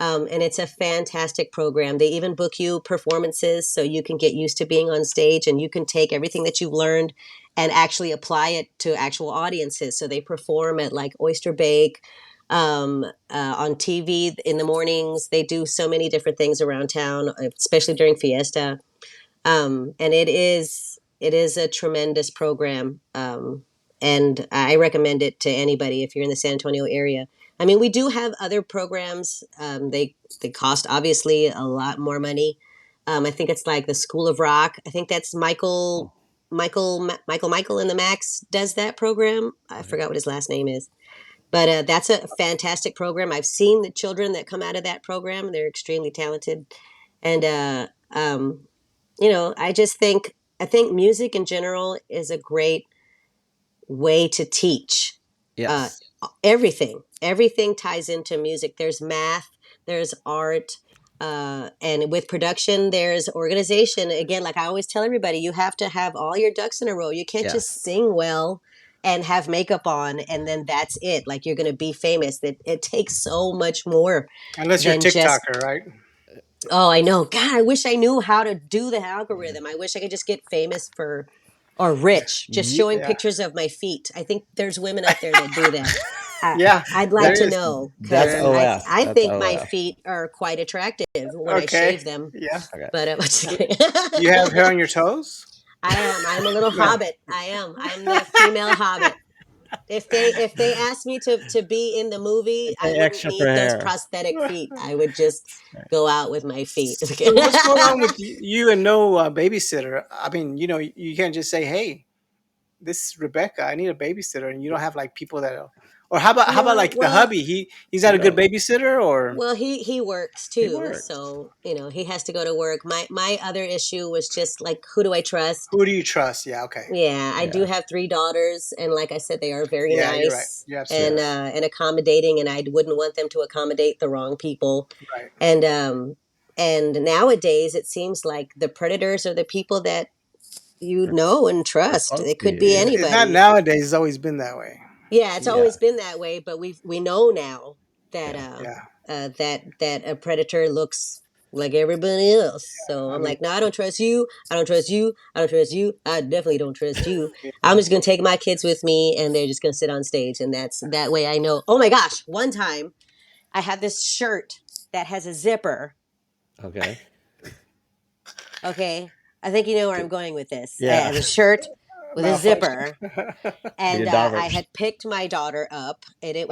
Speaker 3: And it's a fantastic program. They even book you performances so you can get used to being on stage, and you can take everything that you've learned and actually apply it to actual audiences. So they perform at like Oyster Bake, on TV in the mornings. They do so many different things around town, especially during Fiesta. And it is a tremendous program, and I recommend it to anybody if you're in the San Antonio area. I mean, we do have other programs. They cost obviously a lot more money. I think it's like the School of Rock. I think that's
Speaker 1: Oh,
Speaker 3: Michael and the Max does that program. I
Speaker 1: okay.
Speaker 3: forgot what his last name is, but that's a fantastic program. I've seen the children that come out of that program. They're extremely talented, and I think music in general is a great way to teach. Uh,
Speaker 1: Yes.
Speaker 3: everything ties into music. There's math, there's art, and with production, there's organization. Again, like I always tell everybody, you have to have all your ducks in a row. You can't
Speaker 1: Yes.
Speaker 3: just sing well. and have makeup on, and then that's it. Like you're going to be famous. That it takes so much more
Speaker 2: Unless you're a
Speaker 3: than just.
Speaker 2: TikToker, right?
Speaker 3: Oh, I know. God, I wish I knew how to do the algorithm. I wish I could just get famous for or rich, just
Speaker 1: Ye
Speaker 3: showing
Speaker 2: Yeah.
Speaker 3: pictures of my feet. I think there's women out there that do that.
Speaker 2: Yeah,
Speaker 3: I'd like
Speaker 2: there
Speaker 3: to
Speaker 2: is.
Speaker 3: know
Speaker 1: That's
Speaker 3: because
Speaker 2: There is.
Speaker 1: OF.
Speaker 3: I
Speaker 1: That's
Speaker 3: think my
Speaker 1: OF.
Speaker 3: feet are quite attractive when I
Speaker 2: Okay.
Speaker 3: shave them.
Speaker 2: Yeah.
Speaker 1: Okay.
Speaker 3: But just
Speaker 2: Do
Speaker 3: kidding.
Speaker 2: you have hair on your toes?
Speaker 3: I am. I'm a little
Speaker 2: No.
Speaker 3: hobbit. I am. I'm the female hobbit. If they asked me to be in the movie, I
Speaker 1: Pay
Speaker 3: wouldn't
Speaker 1: extra for
Speaker 3: need those
Speaker 1: hair.
Speaker 3: prosthetic feet. I would just go out with my feet.
Speaker 2: So what's going on with you and no babysitter? I mean, you can't just say, "Hey, this is Rebecca. I need a babysitter," and you don't have like people that. Or how about
Speaker 3: No,
Speaker 2: like the
Speaker 3: well,
Speaker 2: hubby? He's not
Speaker 1: You
Speaker 2: a good
Speaker 1: don't.
Speaker 2: babysitter, or
Speaker 3: well, he works
Speaker 1: He
Speaker 3: too,
Speaker 1: works.
Speaker 3: so he has to go to work. My other issue was just like, who do I trust?
Speaker 2: who do you trust? Yeah. Okay.
Speaker 3: Yeah, I do
Speaker 1: Yeah.
Speaker 3: have 3 daughters, and like I said, they are very
Speaker 2: Yeah, you're right.
Speaker 3: nice
Speaker 2: You're absolutely right.
Speaker 3: and accommodating, and I wouldn't want them to accommodate the wrong people.
Speaker 2: Right.
Speaker 3: And nowadays, it seems like the predators are the people that you
Speaker 1: They're,
Speaker 3: know and
Speaker 1: they're
Speaker 3: trust.
Speaker 1: close
Speaker 3: It
Speaker 1: to
Speaker 3: could
Speaker 1: you.
Speaker 3: be
Speaker 1: Yeah.
Speaker 2: It's not
Speaker 3: anybody.
Speaker 2: nowadays. It's always been that way.
Speaker 3: Yeah, it's
Speaker 1: Yeah.
Speaker 3: always been that way, but we know now that
Speaker 1: Yeah.
Speaker 2: Yeah.
Speaker 3: that a predator looks like everybody else. So
Speaker 2: I
Speaker 3: I'm
Speaker 2: mean,
Speaker 3: like, no, I don't trust you. I don't trust you. I don't trust you. I definitely don't trust you.
Speaker 2: yeah.
Speaker 3: I'm just gonna take my kids with me, and they're just gonna sit on stage, and that's that way I know. Oh my gosh! One time I had this shirt that has a zipper.
Speaker 1: Okay.
Speaker 3: Okay, I think you know where I'm going with this. I
Speaker 1: Yeah.
Speaker 3: have a shirt with a
Speaker 2: Malfunction.
Speaker 3: zipper,
Speaker 1: Your
Speaker 3: and
Speaker 1: daughter.
Speaker 3: I had picked my daughter up, and
Speaker 2: Oh.
Speaker 3: it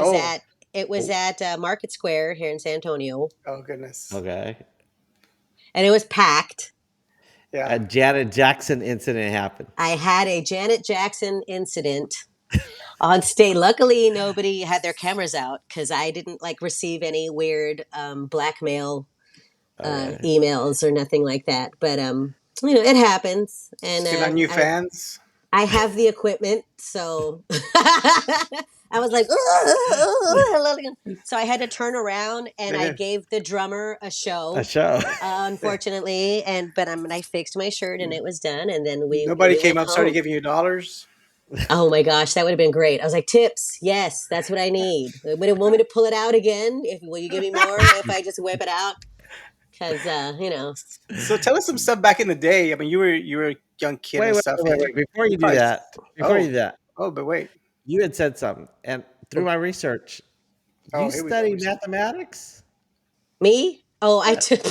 Speaker 3: was
Speaker 1: Oh,
Speaker 3: at Market Square here in San Antonio,
Speaker 2: Oh goodness.
Speaker 1: okay.
Speaker 3: and it was packed.
Speaker 2: Yeah.
Speaker 1: A Janet Jackson incident happened.
Speaker 3: I had a Janet Jackson incident on stage. Luckily, nobody had their cameras out because I didn't like receive any weird blackmail
Speaker 1: Okay.
Speaker 3: emails or nothing like that. But it happens, and
Speaker 2: Did you get new
Speaker 3: I
Speaker 2: fans?
Speaker 3: I have the equipment, so I was like, so I had to turn around and I
Speaker 2: Yeah.
Speaker 3: gave the drummer a
Speaker 1: A
Speaker 3: show,
Speaker 1: show.
Speaker 3: unfortunately, but I fixed my shirt and it was done, and then
Speaker 2: Nobody
Speaker 3: we
Speaker 2: came
Speaker 3: went
Speaker 2: up, started
Speaker 3: home.
Speaker 2: giving you dollars.
Speaker 3: Oh my gosh, that would have been great. I was like, tips, yes, that's what I need. Would it want me to pull it out again? If will you give me more if I just whip it out? Because
Speaker 2: So tell us some stuff back in the day. I mean, you were a young kid
Speaker 1: Wait,
Speaker 2: and
Speaker 1: wait,
Speaker 2: stuff.
Speaker 1: wait, wait. Before
Speaker 2: You
Speaker 1: you do
Speaker 2: probably.
Speaker 1: that, before you
Speaker 2: Oh.
Speaker 1: do that,
Speaker 2: Oh, but wait.
Speaker 1: you had said something, and through
Speaker 2: Oh,
Speaker 1: my research, you
Speaker 2: oh, here we go.
Speaker 1: study mathematics.
Speaker 3: me. Oh, I
Speaker 1: Yeah.
Speaker 3: took.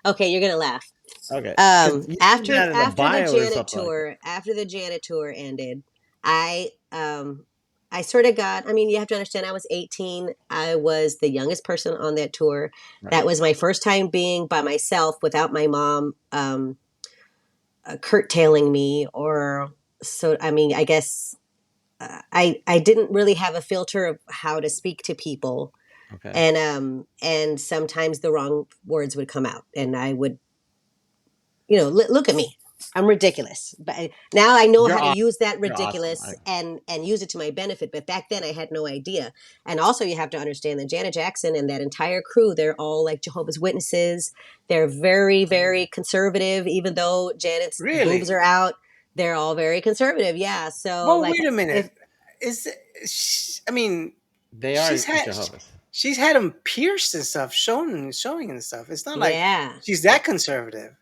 Speaker 3: Okay, you're gonna laugh.
Speaker 1: Okay. Because you said
Speaker 3: After
Speaker 1: that in a
Speaker 3: the
Speaker 1: bio or
Speaker 3: Janet
Speaker 1: something like that.
Speaker 3: tour, ended, I I sort of got. I mean, you have to understand. I was 18. I was the youngest person on that tour. That
Speaker 1: Right.
Speaker 3: was my first time being by myself without my mom curtailing me, or so. I mean, I guess I didn't really have a filter of how to speak to people,
Speaker 1: Okay.
Speaker 3: and sometimes the wrong words would come out, and I would look at me. I'm ridiculous, but now I know
Speaker 1: You're
Speaker 3: how to
Speaker 1: awesome.
Speaker 3: use that
Speaker 1: You're awesome.
Speaker 3: ridiculous and use it to my benefit. But back then, I had no idea. And also, you have to understand that Janet Jackson and that entire crew, they're all like Jehovah's Witnesses. They're very, very conservative. Even though Janet's boobs
Speaker 2: Really?
Speaker 3: are out, they're all very conservative. Yeah. So,
Speaker 2: Well,
Speaker 3: like,
Speaker 2: wait a minute.
Speaker 3: if
Speaker 2: Is I mean,
Speaker 1: They are
Speaker 2: she's had
Speaker 1: Jehovah's.
Speaker 2: she's had them pierced and stuff, showing and stuff. It's not like
Speaker 3: yeah,
Speaker 2: she's that conservative.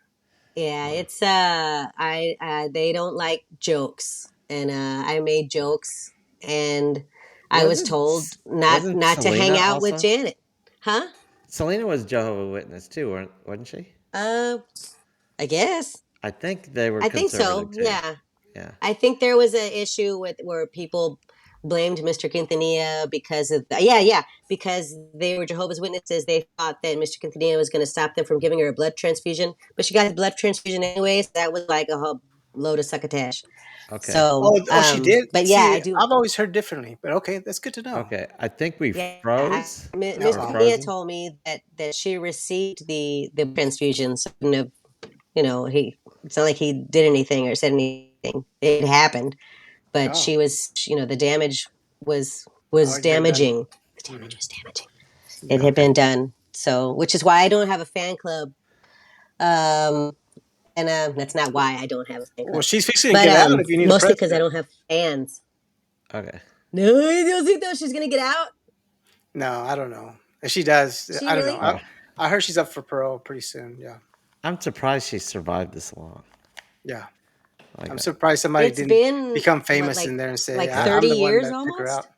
Speaker 3: yeah, it's I they don't like jokes, and I made jokes, and I was
Speaker 1: Wasn't
Speaker 3: told
Speaker 1: wasn't
Speaker 3: not to hang
Speaker 1: Selena
Speaker 3: out with
Speaker 1: also?
Speaker 3: Janet, huh?
Speaker 1: Selena was Jehovah's Witness too, wasn't she?
Speaker 3: Uh, I guess
Speaker 1: I think they were
Speaker 3: I think
Speaker 1: conservative
Speaker 3: so.
Speaker 1: too.
Speaker 3: Yeah,
Speaker 1: Yeah.
Speaker 3: I think there was an issue with where people blamed Mr. Quintanilla because of because they were Jehovah's Witnesses. They thought that Mr. Quintanilla was going to stop them from giving her a blood transfusion, but she got the blood transfusion anyways. That was like a whole load of succotash.
Speaker 1: Okay.
Speaker 3: So,
Speaker 2: Oh, she did.
Speaker 3: but yeah,
Speaker 2: See,
Speaker 3: I do.
Speaker 2: I've always heard differently, but okay, that's good to know.
Speaker 1: Okay. I think we
Speaker 3: Yeah,
Speaker 1: froze.
Speaker 2: No
Speaker 3: Miss
Speaker 1: We're
Speaker 2: problem.
Speaker 3: Quintanilla
Speaker 1: frozen.
Speaker 3: told me that she received the transfusion. So, it's not like he did anything or said anything. It happened, but
Speaker 2: Oh,
Speaker 3: she was, the damage was
Speaker 2: already been done.
Speaker 3: damaging. The
Speaker 2: Mhm.
Speaker 3: damage was damaging. It
Speaker 2: Yeah.
Speaker 3: had been done. So, which is why I don't have a fan club. Um, and that's not why I don't have a fan
Speaker 2: Well,
Speaker 3: club,
Speaker 2: she's fixing to
Speaker 3: but
Speaker 2: get out if you need a
Speaker 3: mostly because I
Speaker 2: president.
Speaker 3: don't have fans.
Speaker 1: Okay.
Speaker 3: No, Diosito, she's gonna get out.
Speaker 2: No, I don't know. If she does,
Speaker 3: She
Speaker 2: I don't know.
Speaker 3: really?
Speaker 1: Uh,
Speaker 2: I heard she's up for parole pretty soon. Yeah,
Speaker 1: I'm surprised she survived this long.
Speaker 2: yeah.
Speaker 1: Like,
Speaker 2: I'm surprised somebody
Speaker 3: It's
Speaker 2: didn't
Speaker 3: been
Speaker 2: become
Speaker 3: what,
Speaker 2: famous in there and say,
Speaker 3: like 30
Speaker 2: I'm the one
Speaker 3: years
Speaker 2: that took her out.
Speaker 3: almost?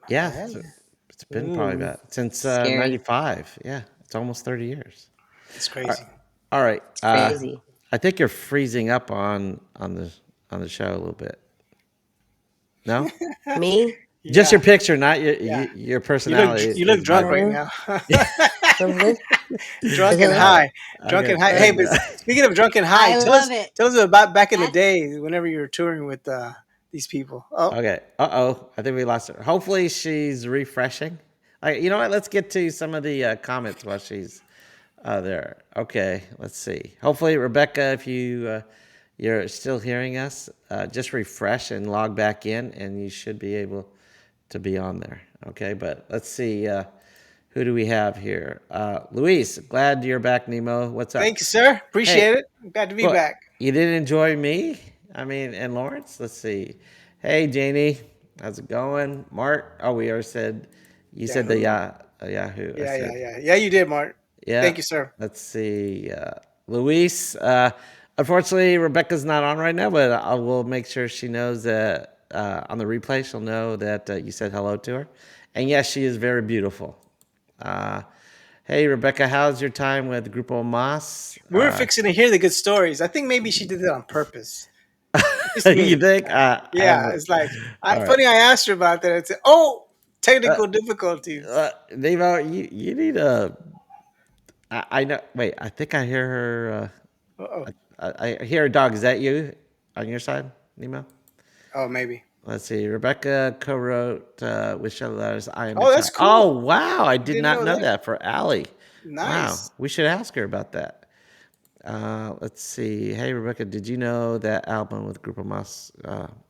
Speaker 1: yeah,
Speaker 2: Hey,
Speaker 1: it's been probably
Speaker 3: Mm,
Speaker 1: about since
Speaker 3: scary.
Speaker 1: '95. Yeah, it's almost 30 years.
Speaker 2: it's
Speaker 1: All right.
Speaker 2: crazy.
Speaker 1: All right.
Speaker 3: It's crazy.
Speaker 1: I think you're freezing up on the show a little bit. No,
Speaker 3: Me?
Speaker 1: just your
Speaker 2: Yeah,
Speaker 1: picture, not
Speaker 2: yeah.
Speaker 1: your personality
Speaker 2: You look
Speaker 1: is
Speaker 2: drunk right
Speaker 1: vibrant.
Speaker 3: Uh,
Speaker 2: now.
Speaker 3: something.
Speaker 2: Drunk
Speaker 3: Is it
Speaker 2: and
Speaker 3: lit?
Speaker 2: high. Drunk
Speaker 1: Okay,
Speaker 2: and high. Hey,
Speaker 1: thank
Speaker 2: but
Speaker 1: you.
Speaker 2: speaking of drunk and high,
Speaker 3: I love it.
Speaker 2: tell us about back in the
Speaker 3: That's
Speaker 2: day whenever you were touring with these people. Oh,
Speaker 1: Okay. Uh-oh. I think we lost her. Hopefully she's refreshing. You know what? Let's get to some of the comments while she's there. Okay. Let's see. Hopefully, Rebecca, if you're still hearing us, just refresh and log back in, and you should be able to be on there. Okay. But let's see. Who do we have here? Luis, glad you're back, Nemo. What's
Speaker 2: thank
Speaker 1: up?
Speaker 2: you, sir.
Speaker 1: Hey,
Speaker 2: Appreciate it. Glad to be
Speaker 1: well,
Speaker 2: back.
Speaker 1: you didn't enjoy me? I mean, and Lawrence? Let's see. Hey, Janie. How's it going? Mark? Oh, we already said, you said the
Speaker 2: Yahoo.
Speaker 1: Yahoo. I
Speaker 2: Yeah, yeah,
Speaker 1: said,
Speaker 2: yeah. Yeah, you did, Mark.
Speaker 1: yeah.
Speaker 2: Thank you, sir.
Speaker 1: Let's see. Luis. Unfortunately, Rebecca's not on right now, but I will make sure she knows that on the replay, she'll know that you said hello to her. And yes, she is very beautiful. Uh, hey, Rebecca, how's your time with Grupo Mas?
Speaker 2: We were fixing to hear the good stories. I think maybe she did it on purpose. Just
Speaker 1: You
Speaker 2: me.
Speaker 1: think? I
Speaker 2: Yeah,
Speaker 1: haven't.
Speaker 2: it's like
Speaker 1: All right.
Speaker 2: funny. I asked her about that. It's oh,
Speaker 1: Uh,
Speaker 2: technical difficulties.
Speaker 1: Nemo, you need a. I know. Wait, I think I hear her.
Speaker 2: Oh,
Speaker 1: I hear a dog. Is that you on your side, Nemo?
Speaker 2: oh, maybe.
Speaker 1: Let's see. Rebecca co-wrote with Shelley Letters. I am a
Speaker 2: Oh, that's
Speaker 1: child. Oh
Speaker 2: cool.
Speaker 1: wow! I
Speaker 2: I
Speaker 1: did
Speaker 2: didn't
Speaker 1: not
Speaker 2: know
Speaker 1: know
Speaker 2: that.
Speaker 1: that for Allie. Wow,
Speaker 2: Nice.
Speaker 1: we should ask her about that. Let's see. Hey Rebecca, did you know that album with Grupo Mas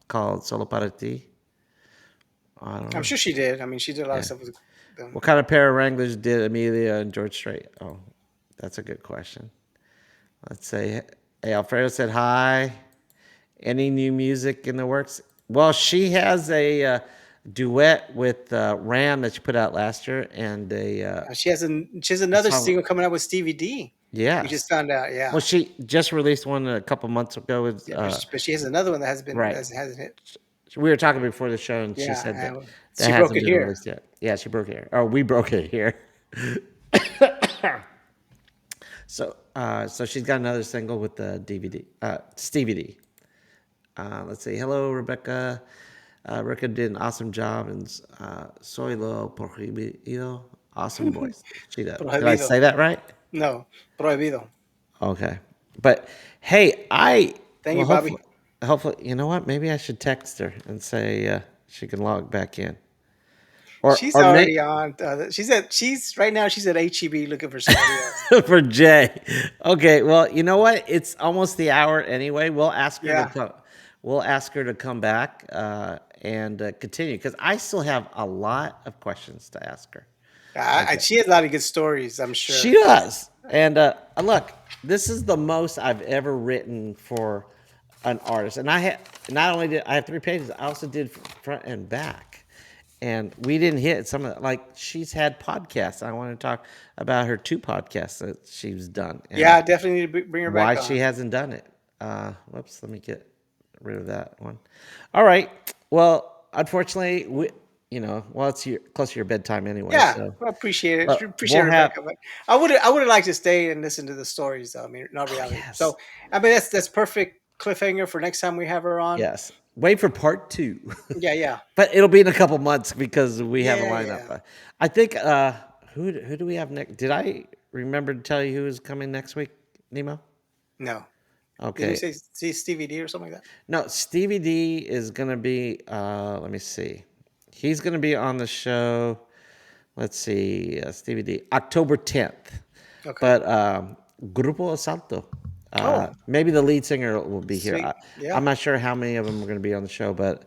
Speaker 1: called Solo para Ti? I don't
Speaker 2: I'm
Speaker 1: know.
Speaker 2: sure she did. I mean, she did a lot of
Speaker 1: Yeah.
Speaker 2: stuff with them.
Speaker 1: What kind of pair of Wranglers did Amelia and George Strait? Oh, that's a good question. Let's say, hey, Alfredo said hi. Any new music in the works? Well, she has a duet with Ram that she put out last year, and
Speaker 2: She has
Speaker 1: a
Speaker 2: another
Speaker 1: song.
Speaker 2: single coming out with Stevie D. We just
Speaker 1: Yes.
Speaker 2: found out.
Speaker 1: Well,
Speaker 2: Yeah,
Speaker 1: she just released one a couple months ago. With
Speaker 2: yeah, but she has another one that has been
Speaker 1: right.
Speaker 2: hasn't hit.
Speaker 1: We were talking before the show, and she
Speaker 2: Yeah,
Speaker 1: said that
Speaker 2: and
Speaker 1: that
Speaker 2: she broke
Speaker 1: hasn't
Speaker 2: it
Speaker 1: been
Speaker 2: here.
Speaker 1: released yet. Yeah, she broke it here. Oh, we broke it here. So she's got another single with the DVD, Stevie D. Let's see. Hello, Rebecca. Rebecca did an awesome job in Soy Lo Prohibido. Awesome voice. She does. Did I
Speaker 2: Prohibido.
Speaker 1: say that right?
Speaker 2: No, prohibido.
Speaker 1: Okay. But hey,
Speaker 2: Thank
Speaker 1: well,
Speaker 2: you, Bobby.
Speaker 1: hopefully, you know what? Maybe I should text her and say she can log back in.
Speaker 2: She's
Speaker 1: Or may
Speaker 2: already on. She's right now. She's at HEB looking for somebody else.
Speaker 1: for Jay. Okay, well, you know what? It's almost the hour anyway. We'll ask her to
Speaker 2: Yeah,
Speaker 1: come. We'll ask her to come back and continue because I still have a lot of questions to ask her. Okay,
Speaker 2: she has a lot of good stories. I'm
Speaker 1: she
Speaker 2: sure.
Speaker 1: does. And look, this is the most I've ever written for an artist, and I had not only did I have 3 pages, I also did front and back. And we didn't hit some of the, like she's had podcasts. I want to talk about her 2 podcasts that she's done
Speaker 2: Yeah,
Speaker 1: and
Speaker 2: I definitely need to bring her
Speaker 1: why
Speaker 2: back
Speaker 1: she
Speaker 2: on.
Speaker 1: hasn't done it. Whoops, let me get rid of that one. All right. Well, unfortunately, well, it's close to your bedtime anyway,
Speaker 2: Yeah,
Speaker 1: so
Speaker 2: I appreciate it. Appreciate
Speaker 1: we'll have
Speaker 2: Rebecca, but I would have liked to stay and listen to the stories. Though. I mean, not
Speaker 1: oh
Speaker 2: reality.
Speaker 1: yes,
Speaker 2: So I mean, that's perfect cliffhanger for next time we have her on.
Speaker 1: yes. Wait for part 2.
Speaker 2: Yeah, yeah,
Speaker 1: But it'll be in a couple months because we have a
Speaker 2: yeah,
Speaker 1: lineup.
Speaker 2: yeah.
Speaker 1: I think who do we have next? Did I remember to tell you who is coming next week, Nemo?
Speaker 2: No, didn't you
Speaker 1: Okay.
Speaker 2: say see Stevie D or something like that?
Speaker 1: No, Stevie D is gonna be let me see. He's gonna be on the show. Let's see, Stevie D, October 10th.
Speaker 2: Okay.
Speaker 1: But Grupo Asalto,
Speaker 2: Oh,
Speaker 1: maybe the lead singer will be here.
Speaker 2: sweet.
Speaker 1: I'm
Speaker 2: Yeah,
Speaker 1: not sure how many of them are going to be on the show, but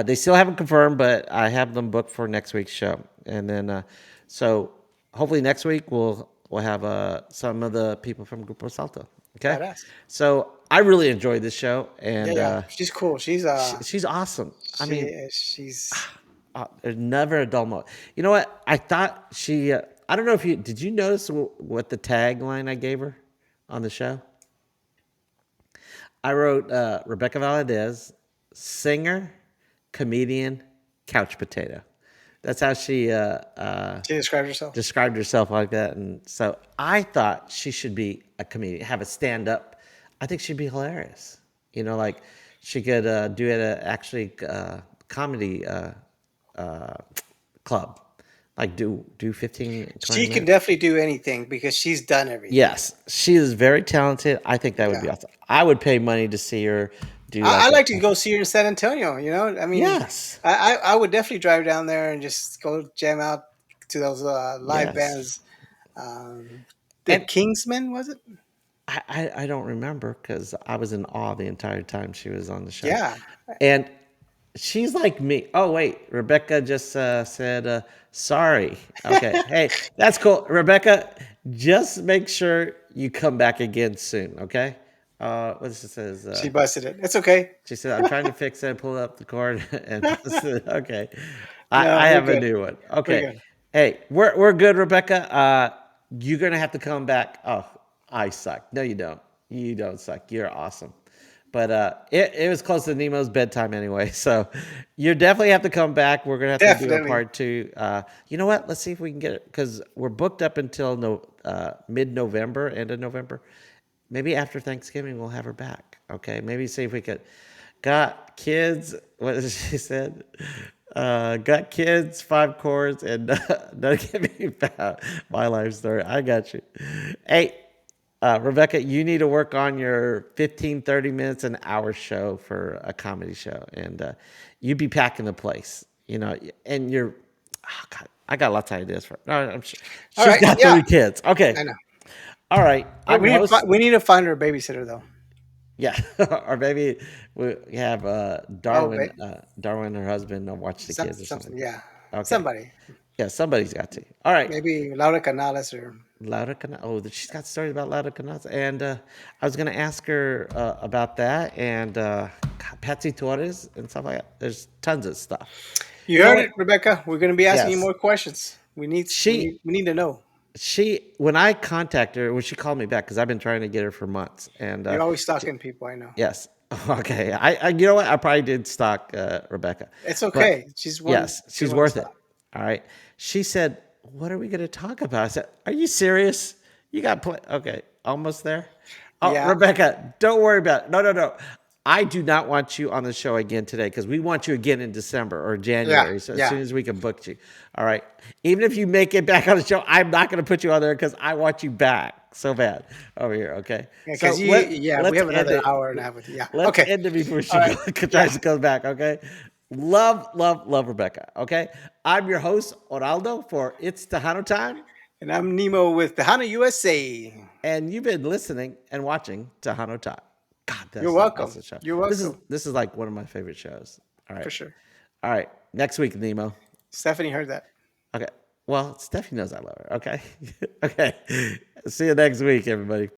Speaker 1: they still haven't confirmed. But I have them booked for next week's show, and then so hopefully next week we'll have some of the people from Grupo Asalto. Okay,
Speaker 2: badass.
Speaker 1: so I really enjoyed this show,
Speaker 2: Yeah,
Speaker 1: and
Speaker 2: yeah. She's cool.
Speaker 1: she's awesome. I
Speaker 2: She
Speaker 1: mean,
Speaker 2: is. She's
Speaker 1: there's never a dull moment. You know what? I thought she. I don't know if you did. You notice what the tagline I gave her on the show? I wrote Rebecca Valadez, singer, comedian, couch potato. That's how she
Speaker 2: she described herself.
Speaker 1: described herself like that. And so I thought she should be a comedian, have a stand up. I think she'd be hilarious. You know, like she could do it at actually comedy uh, club, like do 15, 20
Speaker 2: She can
Speaker 1: minutes.
Speaker 2: definitely do anything because she's done everything.
Speaker 1: Yes, she is very talented. I think that would
Speaker 2: Yeah.
Speaker 1: be awesome. I would pay money to see her do
Speaker 2: I
Speaker 1: like
Speaker 2: like to go see her in San Antonio. I mean,
Speaker 1: yes,
Speaker 2: I would definitely drive down there and just go jam out to those live
Speaker 1: yes.
Speaker 2: bands. Um, the
Speaker 1: And
Speaker 2: Kingsmen, was it?
Speaker 1: I don't remember because I was in awe the entire time she was on the show.
Speaker 2: Yeah.
Speaker 1: And she's like me. Oh, wait. Rebecca just said, sorry. Okay. Hey, that's cool. Rebecca, just make sure you come back again soon. Okay. What does it says?
Speaker 2: She busted it. It's okay.
Speaker 1: She said, I'm trying to fix it, pull up the cord and bust it. Okay.
Speaker 2: No,
Speaker 1: I
Speaker 2: we're
Speaker 1: have a
Speaker 2: good.
Speaker 1: new one.
Speaker 2: We're
Speaker 1: Okay.
Speaker 2: good.
Speaker 1: Hey, we're good, Rebecca. You're gonna have to come back. Oh, I suck. No, you don't. You don't suck. You're awesome. But it was close to Nemo's bedtime anyway. So you definitely have to come back. We're gonna have to do a
Speaker 2: Definitely.
Speaker 1: part two. You know what? Let's see if we can get it because we're booked up until mid-November, end of November. Maybe after Thanksgiving we'll have her back. Okay, maybe see if we could. Got kids. What did she said? Got kids, 5 chords, and don't give me about my life story. I got you. Hey, Rebecca, you need to work on your 15, 30 minutes, an hour show for a comedy show, and you be packing the place. You know, and you're. Oh God, I got lots of ideas for. No, I'm sure.
Speaker 2: All
Speaker 1: She's
Speaker 2: right.
Speaker 1: got
Speaker 2: Yeah,
Speaker 1: 3 kids. Okay,
Speaker 2: I know.
Speaker 1: all right.
Speaker 2: But
Speaker 1: I'm your host.
Speaker 2: we need to find her a babysitter though.
Speaker 1: Yeah, or maybe we have
Speaker 2: Oh,
Speaker 1: Darwin, her husband, watch the kids or something
Speaker 2: something.
Speaker 1: like
Speaker 2: Yeah,
Speaker 1: that. Okay,
Speaker 2: somebody.
Speaker 1: yeah, somebody's got to. All right,
Speaker 2: Maybe Laura Canales or
Speaker 1: Laura Cana. Oh, she's got stories about Laura Canals, and I was gonna ask her about that and God, Patsy Torres and stuff like that. There's tons of stuff.
Speaker 2: you
Speaker 1: You know
Speaker 2: heard
Speaker 1: what?
Speaker 2: it, Rebecca. We're gonna be asking you
Speaker 1: Yes,
Speaker 2: more questions.
Speaker 1: she
Speaker 2: We need to know.
Speaker 1: when I contact her, when she called me back because I've been trying to get her for months, and
Speaker 2: You're always stalking people. I know.
Speaker 1: yes. Okay. You know what? I probably did stalk Rebecca,
Speaker 2: It's
Speaker 1: but
Speaker 2: okay. She's
Speaker 1: she's
Speaker 2: one to
Speaker 1: worth it.
Speaker 2: stop.
Speaker 1: All right. She said, "What are we going to talk about?" I said, "Are you serious? You got okay, almost there." Oh,
Speaker 2: Yeah,
Speaker 1: Rebecca, don't worry about it. No, no, no. I do not want you on the show again today because we want you again in December or
Speaker 2: yeah,
Speaker 1: January. So as
Speaker 2: yeah.
Speaker 1: soon as we can book you. All right. Even if you make it back on the show, I'm not going to put you on there because I want you back so bad over here. Okay.
Speaker 2: Yeah,
Speaker 1: So
Speaker 2: because yeah, we
Speaker 1: let's
Speaker 2: have
Speaker 1: end
Speaker 2: another
Speaker 1: it.
Speaker 2: hour and a half with you. Yeah.
Speaker 1: Let's
Speaker 2: Okay.
Speaker 1: end it before
Speaker 2: All
Speaker 1: she
Speaker 2: right. Yeah.
Speaker 1: tries to come back. Okay. Love, love, love Rebecca. Okay. I'm your host, Oraldo, for It's Tejano Time.
Speaker 2: And I'm Nemo with Tejano USA.
Speaker 1: And you've been listening and watching Tejano Time. God,
Speaker 2: You're
Speaker 1: that's an
Speaker 2: welcome.
Speaker 1: awesome show.
Speaker 2: You're
Speaker 1: This is
Speaker 2: welcome
Speaker 1: this is like one of my favorite shows. All
Speaker 2: for
Speaker 1: right.
Speaker 2: sure.
Speaker 1: All right. Next week, Nemo.
Speaker 2: Stephanie heard that.
Speaker 1: Okay. Well, Stephanie knows I love her. Okay. Okay. See you next week, everybody.